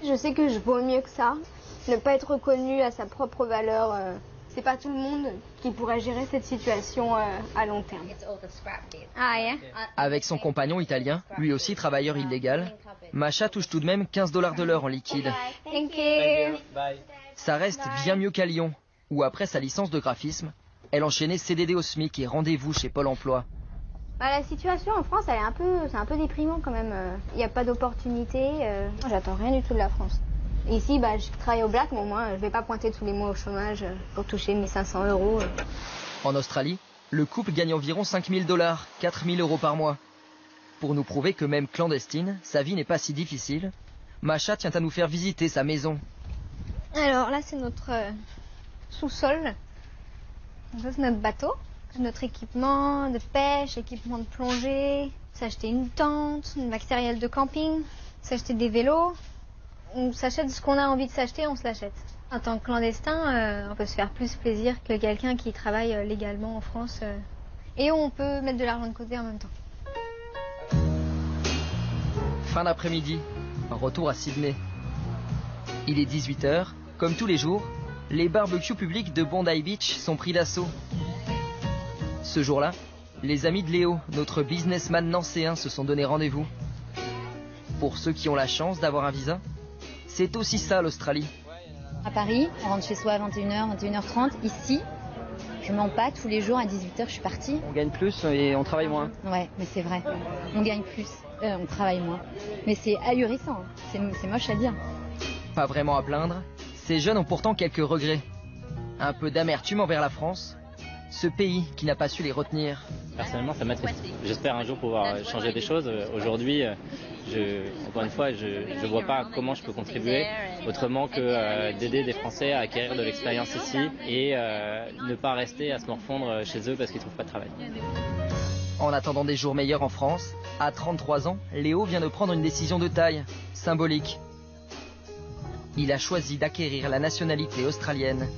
Je sais que je vaux mieux que ça. Ne pas être reconnu à sa propre valeur, c'est pas tout le monde qui pourrait gérer cette situation à long terme. Ah, yeah. Avec son compagnon italien, lui aussi travailleur illégal, Masha touche tout de même 15 $ de l'heure en liquide. Thank you. Ça reste bien mieux qu'à Lyon, où après sa licence de graphisme, elle enchaînait CDD au SMIC et rendez-vous chez Pôle emploi. Bah, la situation en France, c'est un peu déprimant quand même. Il n'y a pas d'opportunité. J'attends rien du tout de la France. Et ici, bah, je travaille au black, mais au moins, je vais pas pointer tous les mois au chômage pour toucher mes 500 €. En Australie, le couple gagne environ 5 000 $, 4 000 € par mois. Pour nous prouver que même clandestine, sa vie n'est pas si difficile, Masha tient à nous faire visiter sa maison. Alors là, c'est notre sous-sol. Ça, c'est notre bateau. Notre équipement de pêche, équipement de plongée. On s'est acheté une tente, du matériel de camping. On s'est acheté des vélos. On s'achète ce qu'on a envie de s'acheter, on se l'achète. En tant que clandestin, on peut se faire plus plaisir que quelqu'un qui travaille légalement en France. Et on peut mettre de l'argent de côté en même temps. Fin d'après-midi, retour à Sydney. Il est 18 h. Comme tous les jours, les barbecues publics de Bondi Beach sont pris d'assaut. Ce jour-là, les amis de Léo, notre businessman nancéen, se sont donné rendez-vous. Pour ceux qui ont la chance d'avoir un visa, c'est aussi ça l'Australie. À Paris, on rentre chez soi à 21h, 21h30. Ici, je mens pas, tous les jours à 18h, je suis partie. On gagne plus et on travaille moins. Ouais, mais c'est vrai. On gagne plus, on travaille moins. Mais c'est ahurissant, c'est moche à dire. Pas vraiment à plaindre, ces jeunes ont pourtant quelques regrets. Un peu d'amertume envers la France, ce pays qui n'a pas su les retenir. Personnellement, ça m'attriste. J'espère un jour pouvoir changer des choses. Aujourd'hui, encore une fois, je ne vois pas comment je peux contribuer autrement que d'aider des Français à acquérir de l'expérience ici et ne pas rester à se morfondre chez eux parce qu'ils ne trouvent pas de travail. En attendant des jours meilleurs en France, à 33 ans, Léo vient de prendre une décision de taille, symbolique. Il a choisi d'acquérir la nationalité australienne.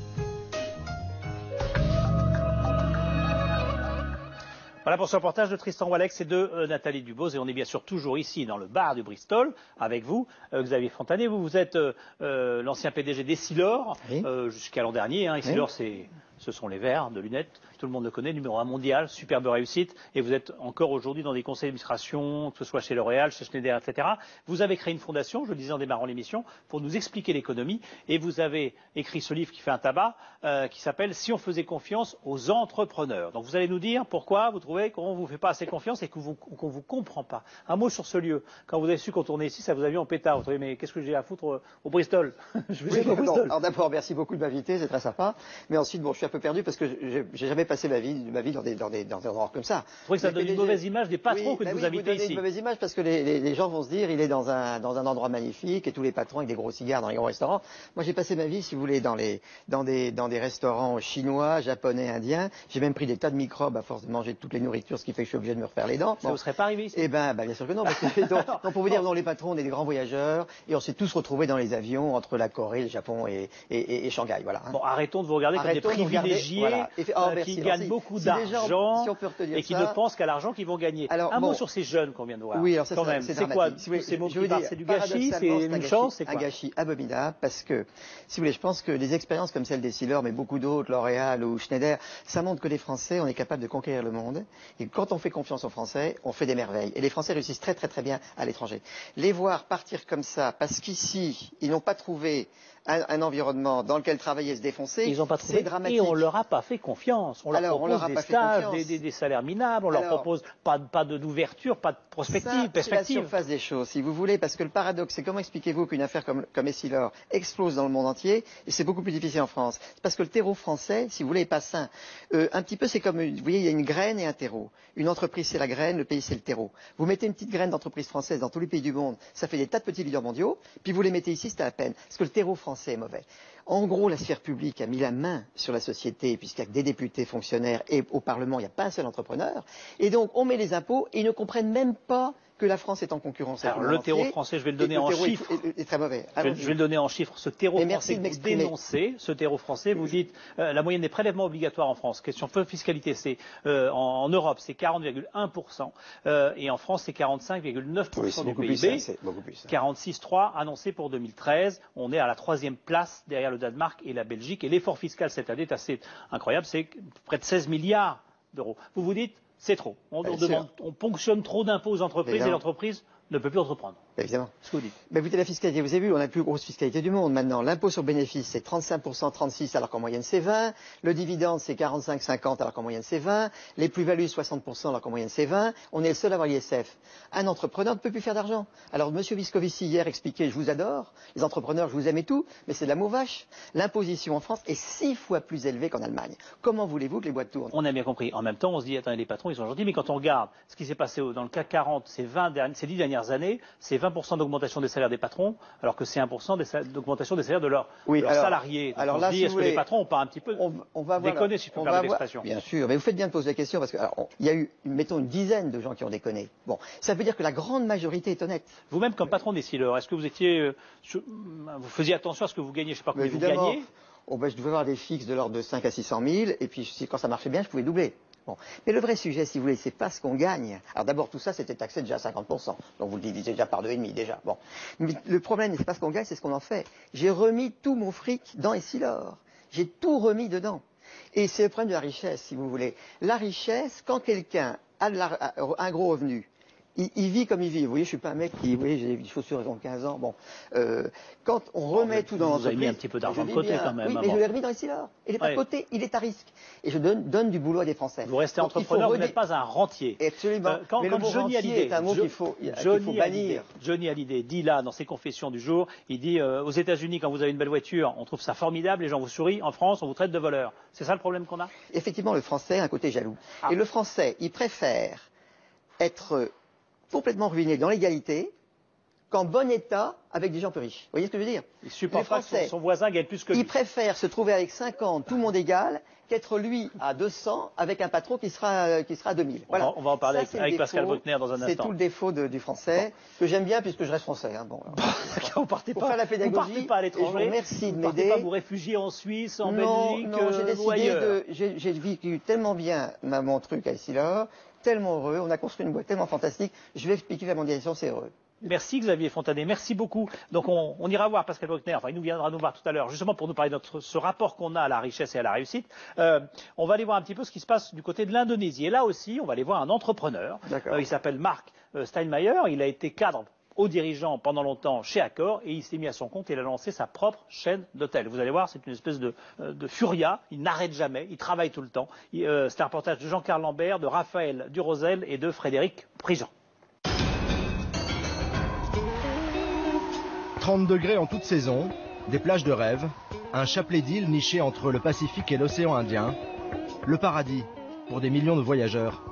Voilà pour ce reportage de Tristan Walex et de Nathalie Dubose. Et on est bien sûr toujours ici dans le bar du Bristol avec vous, Xavier Fontanier. Vous êtes l'ancien PDG d'Essilor jusqu'à l'an dernier. Essilor, ce sont les verres de lunettes. Tout le monde le connaît, numéro 1 mondial, superbe réussite. Et vous êtes encore aujourd'hui dans des conseils d'administration, que ce soit chez L'Oréal, chez Schneider, etc. Vous avez créé une fondation, je le disais en démarrant l'émission, pour nous expliquer l'économie. Et vous avez écrit ce livre qui fait un tabac, qui s'appelle « Si on faisait confiance aux entrepreneurs ». Donc vous allez nous dire pourquoi vous trouvez qu'on ne vous fait pas assez confiance et qu'on ne vous comprend pas. Un mot sur ce lieu. Quand vous avez su qu'on tournait ici, ça vous a mis en pétard. Vous trouvez, mais qu'est-ce que j'ai à foutre au Bristol? Alors d'abord, merci beaucoup de m'inviter, c'est très sympa. Mais ensuite, bon, je suis un peu perdu parce que j'ai jamais passé ma vie dans des endroits comme ça. Je trouvez que ça donne une mauvaise image des patrons que vous invitez ici. Une mauvaise image parce que les gens vont se dire, il est dans un endroit magnifique et tous les patrons avec des gros cigares dans les grands restaurants. Moi, j'ai passé ma vie, si vous voulez, dans des restaurants chinois, japonais, indiens. J'ai même pris des tas de microbes à force de manger toutes les nourritures, ce qui fait que je suis obligé de me refaire les dents. Ça vous serait pas arrivé ici? Eh ben, bien sûr que non. Parce que, donc, pour vous dire, les patrons, on est des grands voyageurs et on s'est tous retrouvés dans les avions entre la Corée, le Japon et Shanghai. Voilà. Bon, arrêtons de vous regarder comme des privilégiés qui gagnent beaucoup d'argent et qui ne pensent qu'à l'argent qu'ils vont gagner. Alors, un mot sur ces jeunes qu'on vient de voir. Oui, alors ça, quand même. C'est quoi? C'est du gâchis, c'est une chance, c'est quoi? Un gâchis abominable parce que, si vous voulez, je pense que des expériences comme celle d'Essilor, mais beaucoup d'autres, L'Oréal ou Schneider, ça montre que les Français, on est capable de conquérir le monde. Et quand on fait confiance aux Français, on fait des merveilles. Et les Français réussissent très très très bien à l'étranger. Les voir partir comme ça, parce qu'ici, ils n'ont pas trouvé un environnement dans lequel travailler et se défoncer, ils n'ont pas trouvé, et on leur a pas fait confiance. On leur propose des stages, des salaires minables, on leur propose pas d'ouverture, pas de perspective. C'est la surface des choses, si vous voulez, parce que le paradoxe, c'est comment expliquez-vous qu'une affaire comme Essilor explose dans le monde entier, et c'est beaucoup plus difficile en France. C'est parce que le terreau français, si vous voulez, est pas sain. Un petit peu, c'est comme, vous voyez, il y a une graine et un terreau. Une entreprise, c'est la graine, le pays, c'est le terreau. Vous mettez une petite graine d'entreprise française dans tous les pays du monde, ça fait des tas de petits leaders mondiaux, puis vous les mettez ici, c'est à la peine. Parce que le terreau français est mauvais. En gros, la sphère publique a mis la main sur la société, puisqu'il n'y a que des députés fonctionnaires et au Parlement, il n'y a pas un seul entrepreneur. Et donc, on met les impôts et ils ne comprennent même pas que la France est en concurrence. Alors, le terreau français, je vais le donner en chiffres. Est très mauvais. Je vais le donner en chiffres. Ce terreau français que vous dénoncez, ce terreau français, vous dites la moyenne des prélèvements obligatoires en France. Question de fiscalité, c'est en Europe, c'est 40,1%. Et en France, c'est 45,9% du PIB. 46,3% annoncé pour 2013. On est à la 3e place derrière le Danemark et la Belgique. Et l'effort fiscal cette année est assez incroyable. C'est près de 16 milliards d'euros. Vous vous dites, c'est trop. On ponctionne trop d'impôts aux entreprises et l'entreprise ne peut plus entreprendre. Évidemment. Ce que vous dites. Ben, écoutez, la fiscalité, vous avez vu, on a la plus grosse fiscalité du monde maintenant. L'impôt sur bénéfice, c'est 35%, 36%, alors qu'en moyenne c'est 20%. Le dividende, c'est 45, 50, alors qu'en moyenne c'est 20%. Les plus-values, 60%, alors qu'en moyenne c'est 20%. On est le seul à avoir l'ISF. Un entrepreneur ne peut plus faire d'argent. Alors, M. Viscovici, hier, expliquait, je vous adore, les entrepreneurs, je vous aime et tout, mais c'est de l'amour vache. L'imposition en France est 6 fois plus élevée qu'en Allemagne. Comment voulez-vous que les boîtes tournent? On a bien compris. En même temps, on se dit, attendez, les patrons, ils sont gentils, mais quand on regarde ce qui s'est passé dans le CAC 40 ces 10 dernières années, c'est 20% d'augmentation des salaires des patrons, alors que c'est 1% d'augmentation des salaires de leurs salariés. Donc alors on là, se dit, est-ce que les patrons n'ont pas un petit peu déconné, si je peux me permettre l'expression? Bien sûr, mais vous faites bien de poser la question, parce qu'il y a eu, mettons, une dizaine de gens qui ont déconné. Bon, ça veut dire que la grande majorité est honnête. Vous-même, comme patron d'Essilor, est-ce que vous étiez, vous faisiez attention à ce que vous gagnez? Je ne sais pas combien vous gagnez. Je devais avoir des fixes de l'ordre de 5 à 600 000, et puis quand ça marchait bien, je pouvais doubler. Bon. Mais le vrai sujet, si vous voulez, c'est pas ce qu'on gagne. Alors d'abord, tout ça, c'était taxé déjà à 50%. Donc vous le divisez déjà par 2,5 déjà. Bon. Mais le problème, c'est pas ce qu'on gagne, c'est ce qu'on en fait. J'ai remis tout mon fric dans Essilor. J'ai tout remis dedans. Et c'est le problème de la richesse, si vous voulez. La richesse, quand quelqu'un a un gros revenu, il vit comme il vit. Vous voyez, je suis pas un mec qui, vous voyez, j'ai des chaussures, ils ont 15 ans. Bon, quand on remet tout dans l'entreprise, vous avez mis un petit peu d'argent de côté quand même. Oui, mais je l'ai remis dans Essilor. Il n'est pas de côté, il est à risque. Et je donne du boulot à des Français. Vous restez entrepreneur, vous n'êtes pas un rentier. Absolument. Quand Johnny Hallyday est un mot qu'il faut bannir. Johnny Hallyday dit là, dans ses confessions du jour, il dit aux États-Unis, quand vous avez une belle voiture, on trouve ça formidable, les gens vous sourient. En France, on vous traite de voleur. C'est ça le problème qu'on a? Effectivement, le Français a un côté jaloux. Et le Français, il préfère être complètement ruiné dans l'égalité qu'en bon état avec des gens plus riches. Vous voyez ce que je veux dire? Il supporte pas que son voisin gagne plus que lui. Il préfère se trouver avec 50, tout le monde égal, qu'être lui à 200 avec un patron qui sera à 2000. Voilà. On va en parler avec Pascal Bruckner dans un instant. C'est tout le défaut du français, que j'aime bien puisque je reste français. Hein. Bon, vous partez pour faire la pédagogie, vous partez pas à l'étranger. Merci de m'aider. Vous partez pas vous réfugier en Suisse, en Belgique, non, j'ai ou ailleurs. J'ai vécu tellement bien mon truc à Essilor, tellement heureux, on a construit une boîte tellement fantastique. Je vais expliquer la mondialisation, c'est heureux. Merci Xavier Fontanet, merci beaucoup. Donc on ira voir Pascal Bruckner, enfin il nous viendra nous voir tout à l'heure, justement pour nous parler de ce rapport qu'on a à la richesse et à la réussite. On va aller voir un petit peu ce qui se passe du côté de l'Indonésie. Et là aussi, on va aller voir un entrepreneur. Il s'appelle Mark Steinmeier, il a été cadre haut dirigeant pendant longtemps chez Accor et il s'est mis à son compte et il a lancé sa propre chaîne d'hôtels. Vous allez voir, c'est une espèce de furia, il n'arrête jamais, il travaille tout le temps. C'est un reportage de Jean-Carl Lambert, de Raphaël Durosel et de Frédéric Prigent. 30 degrés en toute saison, des plages de rêve, un chapelet d'îles niché entre le Pacifique et l'océan Indien, le paradis pour des millions de voyageurs.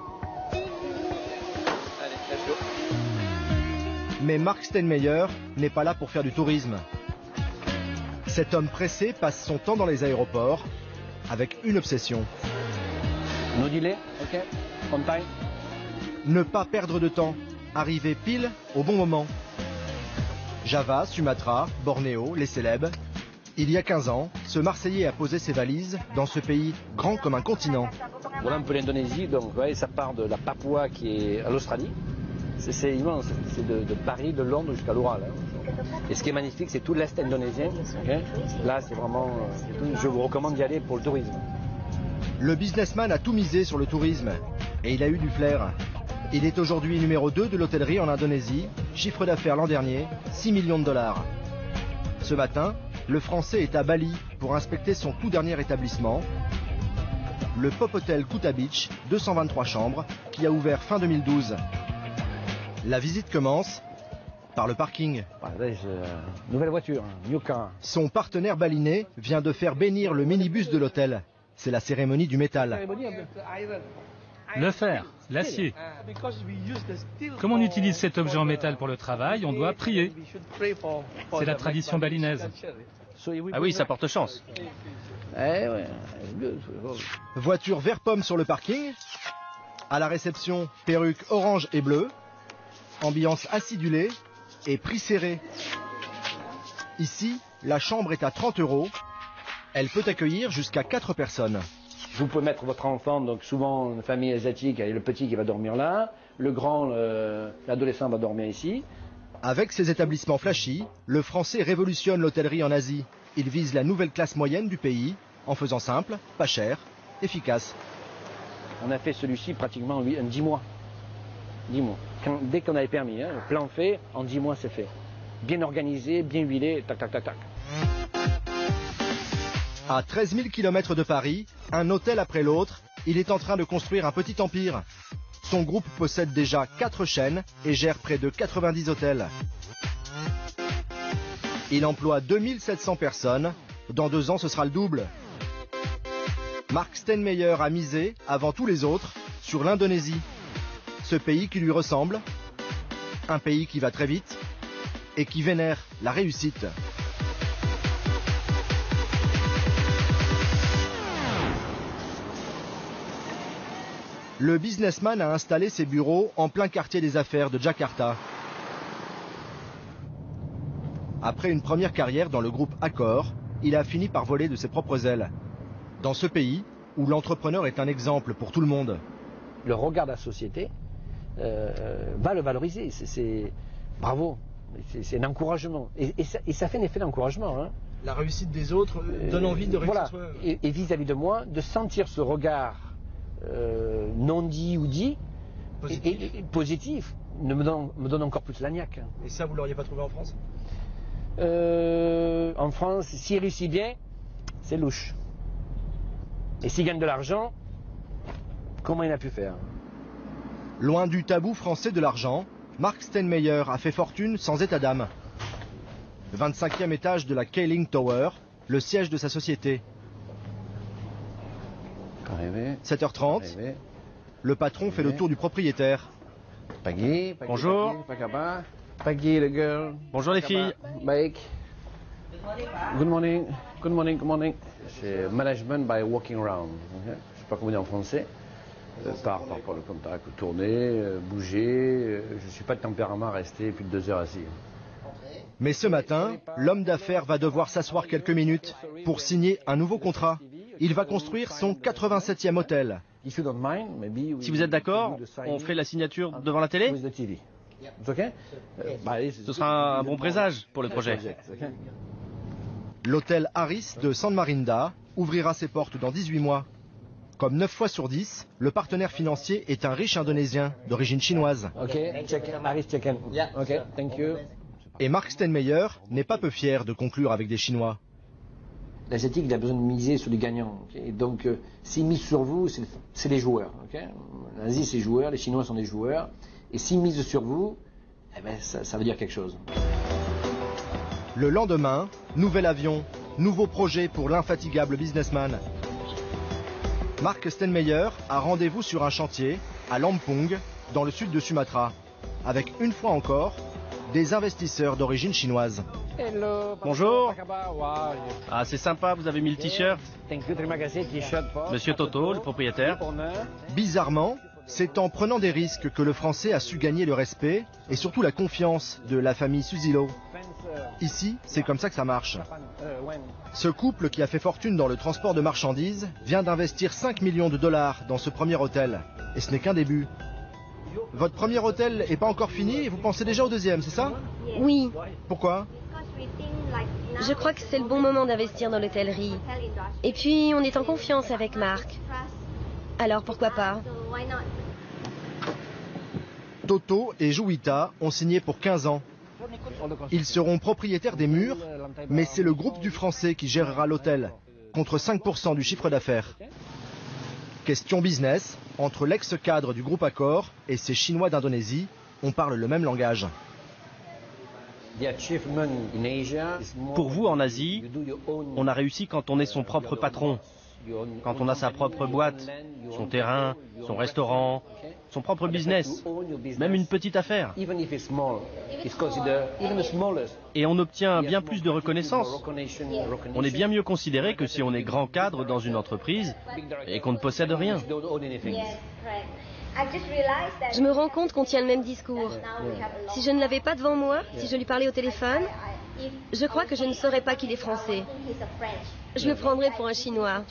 Mais Mark Steinmeier n'est pas là pour faire du tourisme. Cet homme pressé passe son temps dans les aéroports avec une obsession. No delay, ok, on time. Ne pas perdre de temps, arriver pile au bon moment. Java, Sumatra, Bornéo, les célèbres. Il y a 15 ans, ce Marseillais a posé ses valises dans ce pays grand comme un continent. Voilà un peu l'Indonésie, donc vous voyez, ça part de la Papouasie qui est à l'Australie. C'est immense, c'est de Paris, de Londres jusqu'à l'Oural. Hein. Et ce qui est magnifique, c'est tout l'Est indonésien. Okay. Là, c'est vraiment, je vous recommande d'y aller pour le tourisme. Le businessman a tout misé sur le tourisme et il a eu du flair. Il est aujourd'hui numéro 2 de l'hôtellerie en Indonésie, chiffre d'affaires l'an dernier, 6 millions de dollars. Ce matin, le Français est à Bali pour inspecter son tout dernier établissement, le Pop Hotel Kuta Beach, 223 chambres, qui a ouvert fin 2012. La visite commence par le parking. Nouvelle voiture, new car. Son partenaire balinais vient de faire bénir le minibus de l'hôtel. C'est la cérémonie du métal. Le fer, l'acier. Comme on utilise cet objet en métal pour le travail, on doit prier. C'est la tradition balinaise. Ah oui, ça porte chance. Voiture vert pomme sur le parking. À la réception, perruque orange et bleue. Ambiance acidulée et prix serré. Ici, la chambre est à 30 €. Elle peut accueillir jusqu'à 4 personnes. Vous pouvez mettre votre enfant, donc souvent une famille asiatique, et le petit qui va dormir là, le grand, l'adolescent va dormir ici. Avec ses établissements flashy, le Français révolutionne l'hôtellerie en Asie. Il vise la nouvelle classe moyenne du pays, en faisant simple, pas cher, efficace. On a fait celui-ci pratiquement en 10 mois. 10 mois. Dès qu'on a les permis, hein, le plan fait, en 10 mois c'est fait. Bien organisé, bien huilé, tac, tac, tac, tac. À 13 000 km de Paris, un hôtel après l'autre, il est en train de construire un petit empire. Son groupe possède déjà 4 chaînes et gère près de 90 hôtels. Il emploie 2700 personnes. Dans 2 ans, ce sera le double. Mark Steinmeier a misé, avant tous les autres, sur l'Indonésie. Ce pays qui lui ressemble, un pays qui va très vite et qui vénère la réussite. Le businessman a installé ses bureaux en plein quartier des affaires de Jakarta. Après une première carrière dans le groupe Accor, il a fini par voler de ses propres ailes. Dans ce pays, où l'entrepreneur est un exemple pour tout le monde. Le regard de la société va le valoriser. C'est bravo, c'est un encouragement. Et ça fait un effet d'encouragement. Hein. La réussite des autres donne envie de réussir. Voilà. Et vis-à-vis de moi, de sentir ce regard non dit ou dit, positif me donne encore plus la niaque. Et ça, vous ne l'auriez pas trouvé en France? En France, s'il réussit bien, c'est louche. Et s'il gagne de l'argent, comment il a pu faire? Loin du tabou français de l'argent, Mark Steinmeier a fait fortune sans état d'âme. 25e étage de la Keeling Tower, le siège de sa société. 7h30, le patron fait le tour du propriétaire. Bonjour. Peggy, the girl. Bonjour les filles. Mike. Good morning. Good morning, good morning. C'est management by walking around. Okay? Je ne sais pas comment dire en français. Par le contact, tourner, bouger. Je ne suis pas de tempérament à rester plus de 2 heures assis. Mais ce matin, l'homme d'affaires va devoir s'asseoir quelques minutes pour signer un nouveau contrat. Il va construire son 87e hôtel. Si vous êtes d'accord, on fait la signature devant la télé? Ce sera un bon présage pour le projet. L'hôtel Harris de San Marinda ouvrira ses portes dans 18 mois. Comme 9 fois sur 10, le partenaire financier est un riche Indonésien d'origine chinoise. Et Mark Steinmeier n'est pas peu fier de conclure avec des Chinois. L'Asiatique, il a besoin de miser sur les gagnants. Okay, donc, s'il mise sur vous, c'est les joueurs. Okay, l'Asie, c'est les joueurs, les Chinois sont des joueurs. Et s'il mise sur vous, eh ben, ça veut dire quelque chose. Le lendemain, nouvel avion, nouveau projet pour l'infatigable businessman. Mark Steinmeier a rendez-vous sur un chantier à Lampung, dans le sud de Sumatra, avec une fois encore des investisseurs d'origine chinoise. Bonjour. Ah, c'est sympa, vous avez mis le t-shirt. Monsieur Toto, le propriétaire. Bizarrement, c'est en prenant des risques que le Français a su gagner le respect et surtout la confiance de la famille Susilo. Ici, c'est comme ça que ça marche. Ce couple qui a fait fortune dans le transport de marchandises vient d'investir 5 millions de dollars dans ce premier hôtel. Et ce n'est qu'un début. Votre premier hôtel n'est pas encore fini et vous pensez déjà au deuxième, c'est ça? Oui. Pourquoi? Je crois que c'est le bon moment d'investir dans l'hôtellerie. Et puis, on est en confiance avec Marc. Alors, pourquoi pas? Toto et Juwita ont signé pour 15 ans. Ils seront propriétaires des murs, mais c'est le groupe du Français qui gérera l'hôtel, contre 5% du chiffre d'affaires. Question business, entre l'ex-cadre du groupe Accor et ces Chinois d'Indonésie, on parle le même langage. Pour vous, en Asie, on a réussi quand on est son propre patron, quand on a sa propre boîte, son terrain, son restaurant, son propre business, même une petite affaire. Et on obtient bien plus de reconnaissance. On est bien mieux considéré que si on est grand cadre dans une entreprise et qu'on ne possède rien. Je me rends compte qu'on tient le même discours. Si je ne l'avais pas devant moi, si je lui parlais au téléphone, je crois que je ne saurais pas qu'il est français. Je le prendrais pour un Chinois.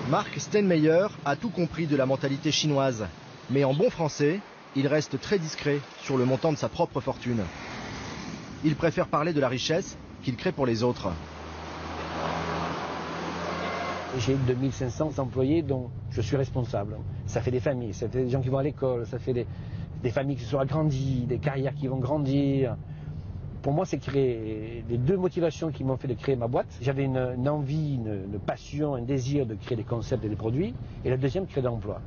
Mark Steinmeier a tout compris de la mentalité chinoise. Mais en bon français, il reste très discret sur le montant de sa propre fortune. Il préfère parler de la richesse qu'il crée pour les autres. J'ai 2500 employés dont je suis responsable. Ça fait des familles, ça fait des gens qui vont à l'école, ça fait des familles qui se sont agrandies, des carrières qui vont grandir. Pour moi, c'est créer les 2 motivations qui m'ont fait de créer ma boîte. J'avais une envie, une passion, un désir de créer des concepts et des produits. Et la deuxième, créer de l'emploi.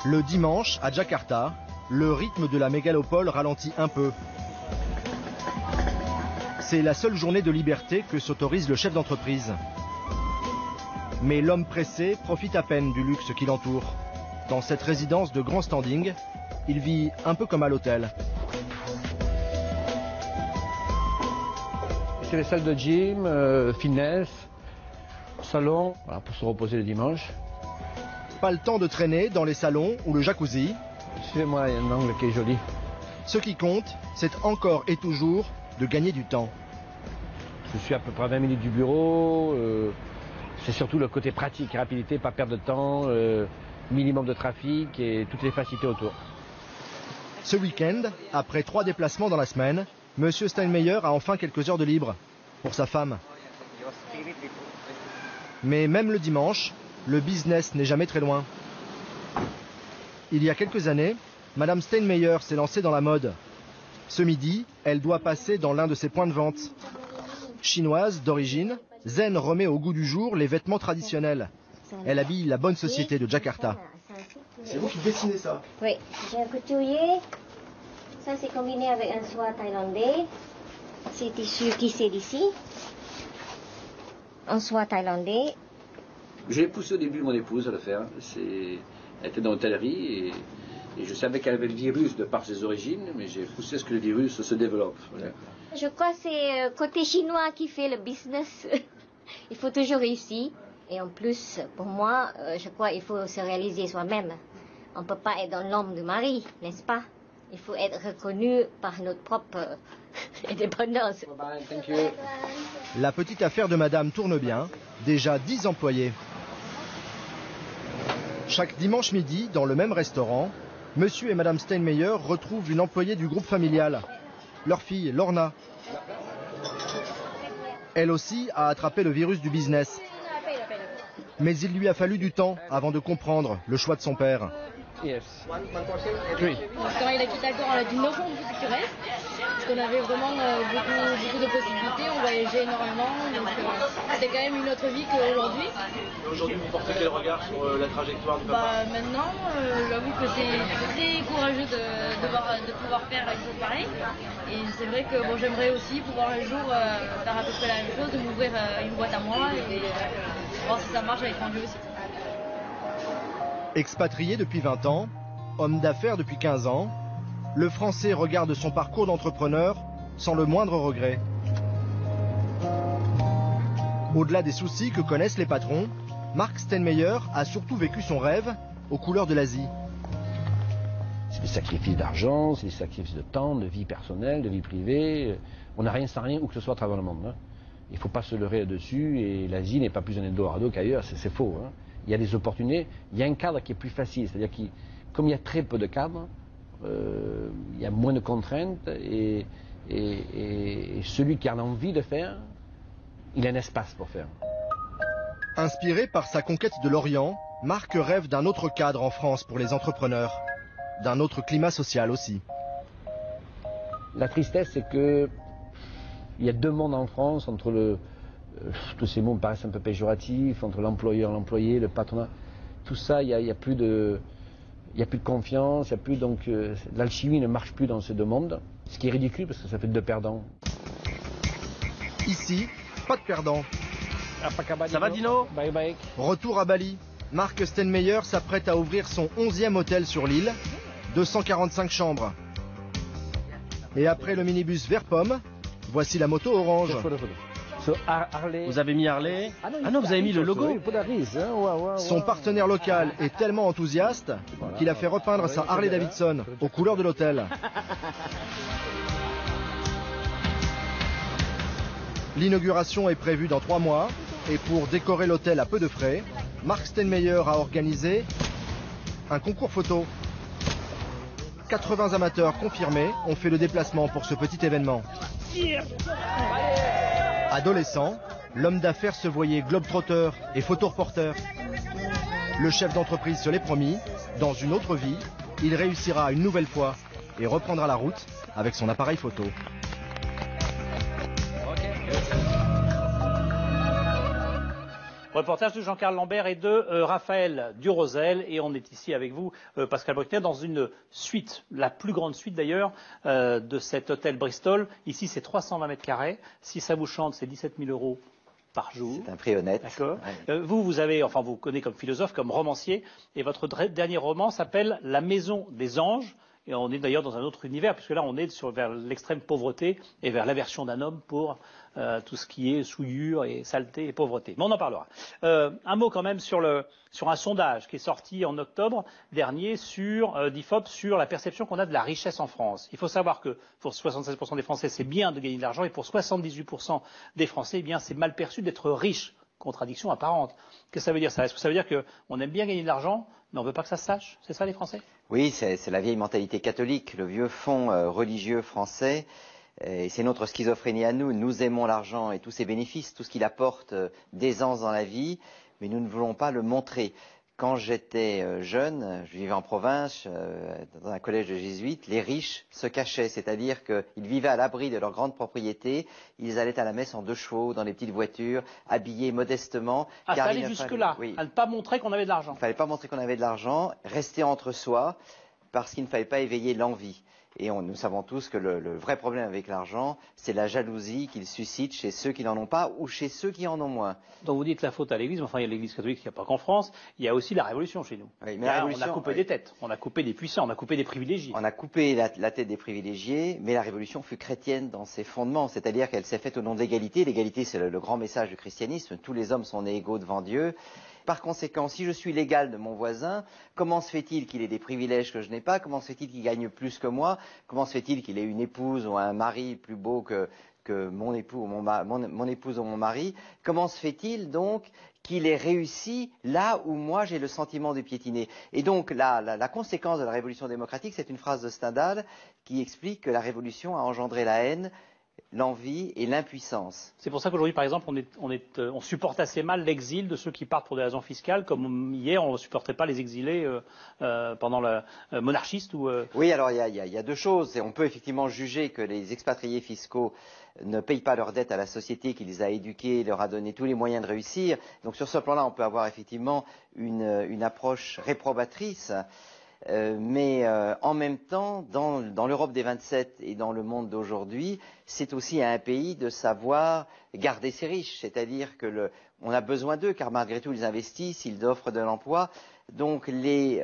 Le dimanche, à Jakarta, le rythme de la mégalopole ralentit un peu. C'est la seule journée de liberté que s'autorise le chef d'entreprise. Mais l'homme pressé profite à peine du luxe qui l'entoure. Dans cette résidence de grand standing, il vit un peu comme à l'hôtel. C'est les salles de gym, fitness, salon, voilà, pour se reposer le dimanche. Pas le temps de traîner dans les salons ou le jacuzzi. Excusez-moi, il y a un angle qui est joli. Ce qui compte, c'est encore et toujours de gagner du temps. Je suis à peu près à 20 minutes du bureau. C'est surtout le côté pratique, rapidité, pas perdre de temps, minimum de trafic et toutes les facilités autour. Ce week-end, après 3 déplacements dans la semaine, M. Steinmeier a enfin quelques heures de libre pour sa femme. Mais même le dimanche, le business n'est jamais très loin. Il y a quelques années, Mme Steinmeier s'est lancée dans la mode. Ce midi, elle doit passer dans l'un de ses points de vente. Chinoise d'origine, Zen remet au goût du jour les vêtements traditionnels. Elle habille la bonne société de Jakarta. C'est vous qui dessinez ça? Oui, j'ai un couturier. Ça, c'est combiné avec un soie thaïlandais. C'est tissu tissé d'ici. Un soie thaïlandais. J'ai poussé au début mon épouse à le faire. Elle était dans l'hôtellerie et Et je savais qu'elle avait le virus de par ses origines, mais j'ai poussé à ce que le virus se développe. Voilà. Je crois que c'est côté chinois qui fait le business. Il faut toujours réussir. Et en plus, pour moi, je crois qu'il faut se réaliser soi-même. On ne peut pas être dans l'ombre du mari, n'est-ce pas? Il faut être reconnu par notre propre indépendance. La petite affaire de madame tourne bien, déjà 10 employés. Chaque dimanche midi, dans le même restaurant, monsieur et madame Steinmeier retrouvent une employée du groupe familial, leur fille Lorna. Elle aussi a attrapé le virus du business. Mais il lui a fallu du temps avant de comprendre le choix de son père. Quand il a quitté Accor, on a dit non beaucoup plus reste, parce qu'on avait vraiment beaucoup de possibilités, on voyageait énormément, donc c'était quand même une autre vie qu'aujourd'hui. Aujourd'hui, vous portez quel regard sur la trajectoire du papa? Maintenant, j'avoue que c'est très courageux de pouvoir faire quelque chose pareil. Et c'est vrai que bon, j'aimerais aussi pouvoir un jour faire à peu près la même chose, de m'ouvrir une boîte à moi et voir si ça marche avec mon Dieu aussi. Expatrié depuis 20 ans, homme d'affaires depuis 15 ans, le Français regarde son parcours d'entrepreneur sans le moindre regret. Au-delà des soucis que connaissent les patrons, Mark Steinmeier a surtout vécu son rêve aux couleurs de l'Asie. C'est des sacrifices d'argent, c'est des sacrifices de temps, de vie personnelle, de vie privée. On n'a rien sans rien, où que ce soit à travers le monde. Hein. Il ne faut pas se leurrer là-dessus, et l'Asie n'est pas plus un Eldorado qu'ailleurs, c'est faux. Hein. Il y a des opportunités, il y a un cadre qui est plus facile, c'est-à-dire que comme il y a très peu de cadres, il y a moins de contraintes, et celui qui a envie de faire, il a un espace pour faire. Inspiré par sa conquête de l'Orient, Marc rêve d'un autre cadre en France pour les entrepreneurs, d'un autre climat social aussi. La tristesse, c'est que il y a deux mondes en France, entre le... tous ces mots me paraissent un peu péjoratifs, entre l'employeur, l'employé, le patronat. Tout ça, il n'y a plus de confiance, il y a plus, donc l'alchimie ne marche plus dans ces deux mondes, ce qui est ridicule parce que ça fait deux perdants. Ici, pas de perdants. Ça va Dino? Bye bye. Retour à Bali. Mark Steinmeier s'apprête à ouvrir son 11e hôtel sur l'île, 245 chambres. Et après le minibus vert pomme, voici la moto orange. Vous avez mis Harley? Ah non, vous avez mis le logo. Son partenaire local est tellement enthousiaste qu'il a fait repeindre sa Harley Davidson aux couleurs de l'hôtel. L'inauguration est prévue dans 3 mois et pour décorer l'hôtel à peu de frais, Mark Steinmeier a organisé un concours photo. 80 amateurs confirmés ont fait le déplacement pour ce petit événement. Adolescent, l'homme d'affaires se voyait globe-trotteur et photoreporter. Le chef d'entreprise se l'est promis, dans une autre vie, il réussira une nouvelle fois et reprendra la route avec son appareil photo. Reportage de Jean-Carl Lambert et de Raphaël Durosel. Et on est ici avec vous, Pascal Bruckner, dans une suite, la plus grande suite d'ailleurs, de cet hôtel Bristol. Ici, c'est 320 mètres carrés. Si ça vous chante, c'est 17 000 € par jour. C'est un prix honnête. D'accord. Ouais. Vous avez, enfin, vous connaissez comme philosophe, comme romancier. Et votre dernier roman s'appelle La Maison des Anges. Et on est d'ailleurs dans un autre univers, puisque là, on est vers l'extrême pauvreté et vers l'aversion d'un homme pour tout ce qui est souillure et saleté et pauvreté. Mais on en parlera. Un mot quand même sur un sondage qui est sorti en octobre dernier sur d'IFOP sur la perception qu'on a de la richesse en France. Il faut savoir que pour 76% des Français, c'est bien de gagner de l'argent, et pour 78% des Français, eh bien, c'est mal perçu d'être riche. Contradiction apparente. Qu'est-ce que ça veut dire ça? Est-ce que ça veut dire qu'on aime bien gagner de l'argent, mais on ne veut pas que ça se sache? C'est ça les Français? Oui, c'est la vieille mentalité catholique, le vieux fond religieux français. Et c'est notre schizophrénie à nous. Nous aimons l'argent et tous ses bénéfices, tout ce qu'il apporte d'aisance dans la vie, mais nous ne voulons pas le montrer. Quand j'étais jeune, je vivais en province, dans un collège de jésuites, les riches se cachaient, c'est-à-dire qu'ils vivaient à l'abri de leurs grandes propriétés, ils allaient à la messe en 2 chevaux, dans les petites voitures, habillés modestement. Ah, ça allait jusque-là, oui. À ne pas montrer qu'on avait de l'argent. Il ne fallait pas montrer qu'on avait de l'argent, rester entre soi, parce qu'il ne fallait pas éveiller l'envie. Et nous savons tous que le vrai problème avec l'argent, c'est la jalousie qu'il suscite chez ceux qui n'en ont pas ou chez ceux qui en ont moins. Donc vous dites la faute à l'Église, mais enfin il y a l'Église catholique, il n'y a pas qu'en France, il y a aussi la Révolution chez nous. Oui, mais là, la Révolution, on a coupé des têtes, on a coupé des puissants, on a coupé des privilégiés. On a coupé la tête des privilégiés, mais la Révolution fut chrétienne dans ses fondements, c'est-à-dire qu'elle s'est faite au nom de l'égalité. L'égalité, c'est le grand message du christianisme, tous les hommes sont nés égaux devant Dieu. Par conséquent, si je suis l'égal de mon voisin, comment se fait-il qu'il ait des privilèges que je n'ai pas? Comment se fait-il qu'il gagne plus que moi? Comment se fait-il qu'il ait une épouse ou un mari plus beau que mon époux ou mon épouse ou mon mari? Comment se fait-il donc qu'il ait réussi là où moi j'ai le sentiment de piétiner? Et donc la conséquence de la révolution démocratique, c'est une phrase de Stendhal qui explique que la révolution a engendré la haine, l'envie et l'impuissance. C'est pour ça qu'aujourd'hui, par exemple, on supporte assez mal l'exil de ceux qui partent pour des raisons fiscales, comme hier, on ne supportait pas les exilés pendant le monarchiste ou. Oui, alors il y a deux choses. On peut effectivement juger que les expatriés fiscaux ne payent pas leurs dettes à la société qui les a éduqués, leur a donné tous les moyens de réussir. Donc sur ce plan-là, on peut avoir effectivement une approche réprobatrice. Mais en même temps, dans l'Europe des 27 et dans le monde d'aujourd'hui, c'est aussi à un pays de savoir garder ses riches, c'est-à-dire que on a besoin d'eux, car malgré tout ils investissent, ils offrent de l'emploi. Donc les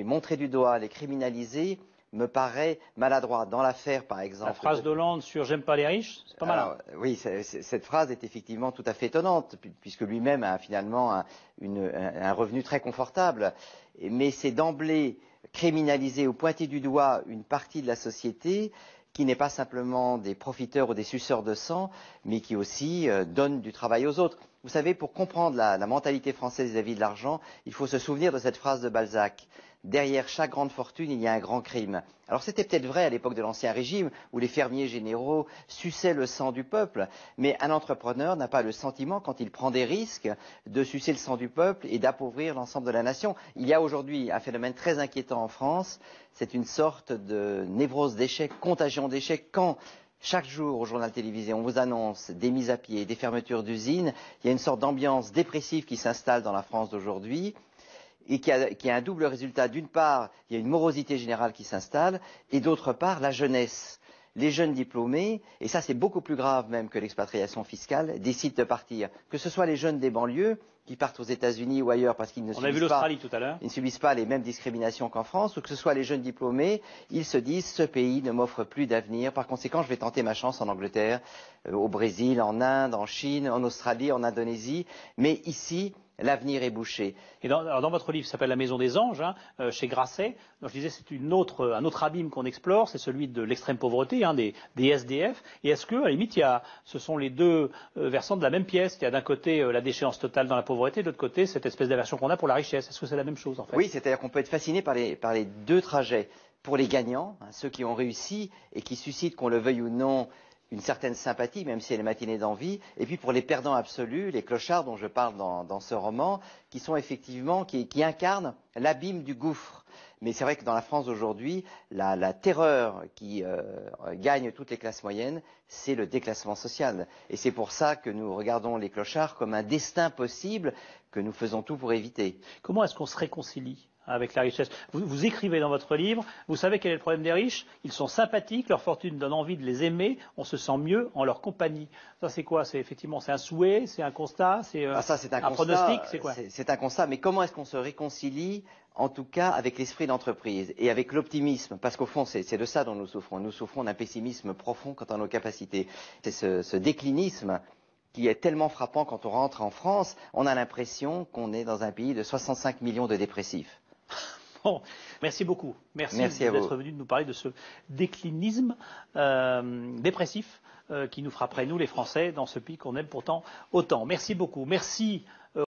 montrer du doigt, les criminaliser, me paraît maladroit. Dans l'affaire, par exemple. La phrase d'Hollande sur « j'aime pas les riches », c'est pas mal. Alors, oui, cette phrase est effectivement tout à fait étonnante, puisque lui-même a finalement un revenu très confortable. Mais c'est d'emblée criminaliser ou pointer du doigt une partie de la société qui n'est pas simplement des profiteurs ou des suceurs de sang, mais qui aussi donne du travail aux autres. Vous savez, pour comprendre la mentalité française vis-à-vis de l'argent, il faut se souvenir de cette phrase de Balzac. Derrière chaque grande fortune, il y a un grand crime. Alors c'était peut-être vrai à l'époque de l'Ancien Régime, où les fermiers généraux suçaient le sang du peuple, mais un entrepreneur n'a pas le sentiment, quand il prend des risques, de sucer le sang du peuple et d'appauvrir l'ensemble de la nation. Il y a aujourd'hui un phénomène très inquiétant en France, c'est une sorte de névrose d'échec, contagion d'échec, quand chaque jour au journal télévisé on vous annonce des mises à pied, des fermetures d'usines, il y a une sorte d'ambiance dépressive qui s'installe dans la France d'aujourd'hui, et qui a un double résultat. D'une part, il y a une morosité générale qui s'installe, et d'autre part, la jeunesse. Les jeunes diplômés, et ça c'est beaucoup plus grave même que l'expatriation fiscale, décident de partir. Que ce soit les jeunes des banlieues, qui partent aux États-Unis ou ailleurs parce qu'ils ne subissent pas les mêmes discriminations qu'en France, ou que ce soit les jeunes diplômés, ils se disent ce pays ne m'offre plus d'avenir, par conséquent je vais tenter ma chance en Angleterre, au Brésil, en Inde, en Chine, en Australie, en Indonésie, mais ici, l'avenir est bouché. Et dans votre livre, qui s'appelle La Maison des Anges, chez Grasset, donc je disais c'est un autre abîme qu'on explore, c'est celui de l'extrême pauvreté, des SDF. Et est-ce que, à la limite, ce sont les deux versants de la même pièce? Il y a d'un côté la déchéance totale dans la pauvreté, de l'autre côté cette espèce d'aversion qu'on a pour la richesse. Est-ce que c'est la même chose en fait? Oui, c'est-à-dire qu'on peut être fasciné par les deux trajets. Pour les gagnants, ceux qui ont réussi et qui suscitent, qu'on le veuille ou non, une certaine sympathie, même si elle est matinée d'envie, et puis pour les perdants absolus, les clochards dont je parle dans ce roman, qui sont effectivement, qui incarnent l'abîme du gouffre. Mais c'est vrai que dans la France d'aujourd'hui, la terreur qui gagne toutes les classes moyennes, c'est le déclassement social. Et c'est pour ça que nous regardons les clochards comme un destin possible que nous faisons tout pour éviter. Comment est-ce qu'on se réconcilie avec la richesse? Vous écrivez dans votre livre, vous savez quel est le problème des riches? Ils sont sympathiques, leur fortune donne envie de les aimer, on se sent mieux en leur compagnie. Ça c'est quoi? C'est effectivement un souhait, c'est un constat, c'est un pronostic, c'est quoi? C'est un constat, mais comment est-ce qu'on se réconcilie, en tout cas avec l'esprit d'entreprise et avec l'optimisme? Parce qu'au fond, c'est de ça dont nous souffrons. Nous souffrons d'un pessimisme profond quant à nos capacités. C'est ce déclinisme qui est tellement frappant quand on rentre en France, on a l'impression qu'on est dans un pays de 65 millions de dépressifs. Bon, merci beaucoup. Merci d'être venu nous parler de ce déclinisme dépressif qui nous frapperait, nous les Français, dans ce pays qu'on aime pourtant autant. Merci beaucoup. Merci.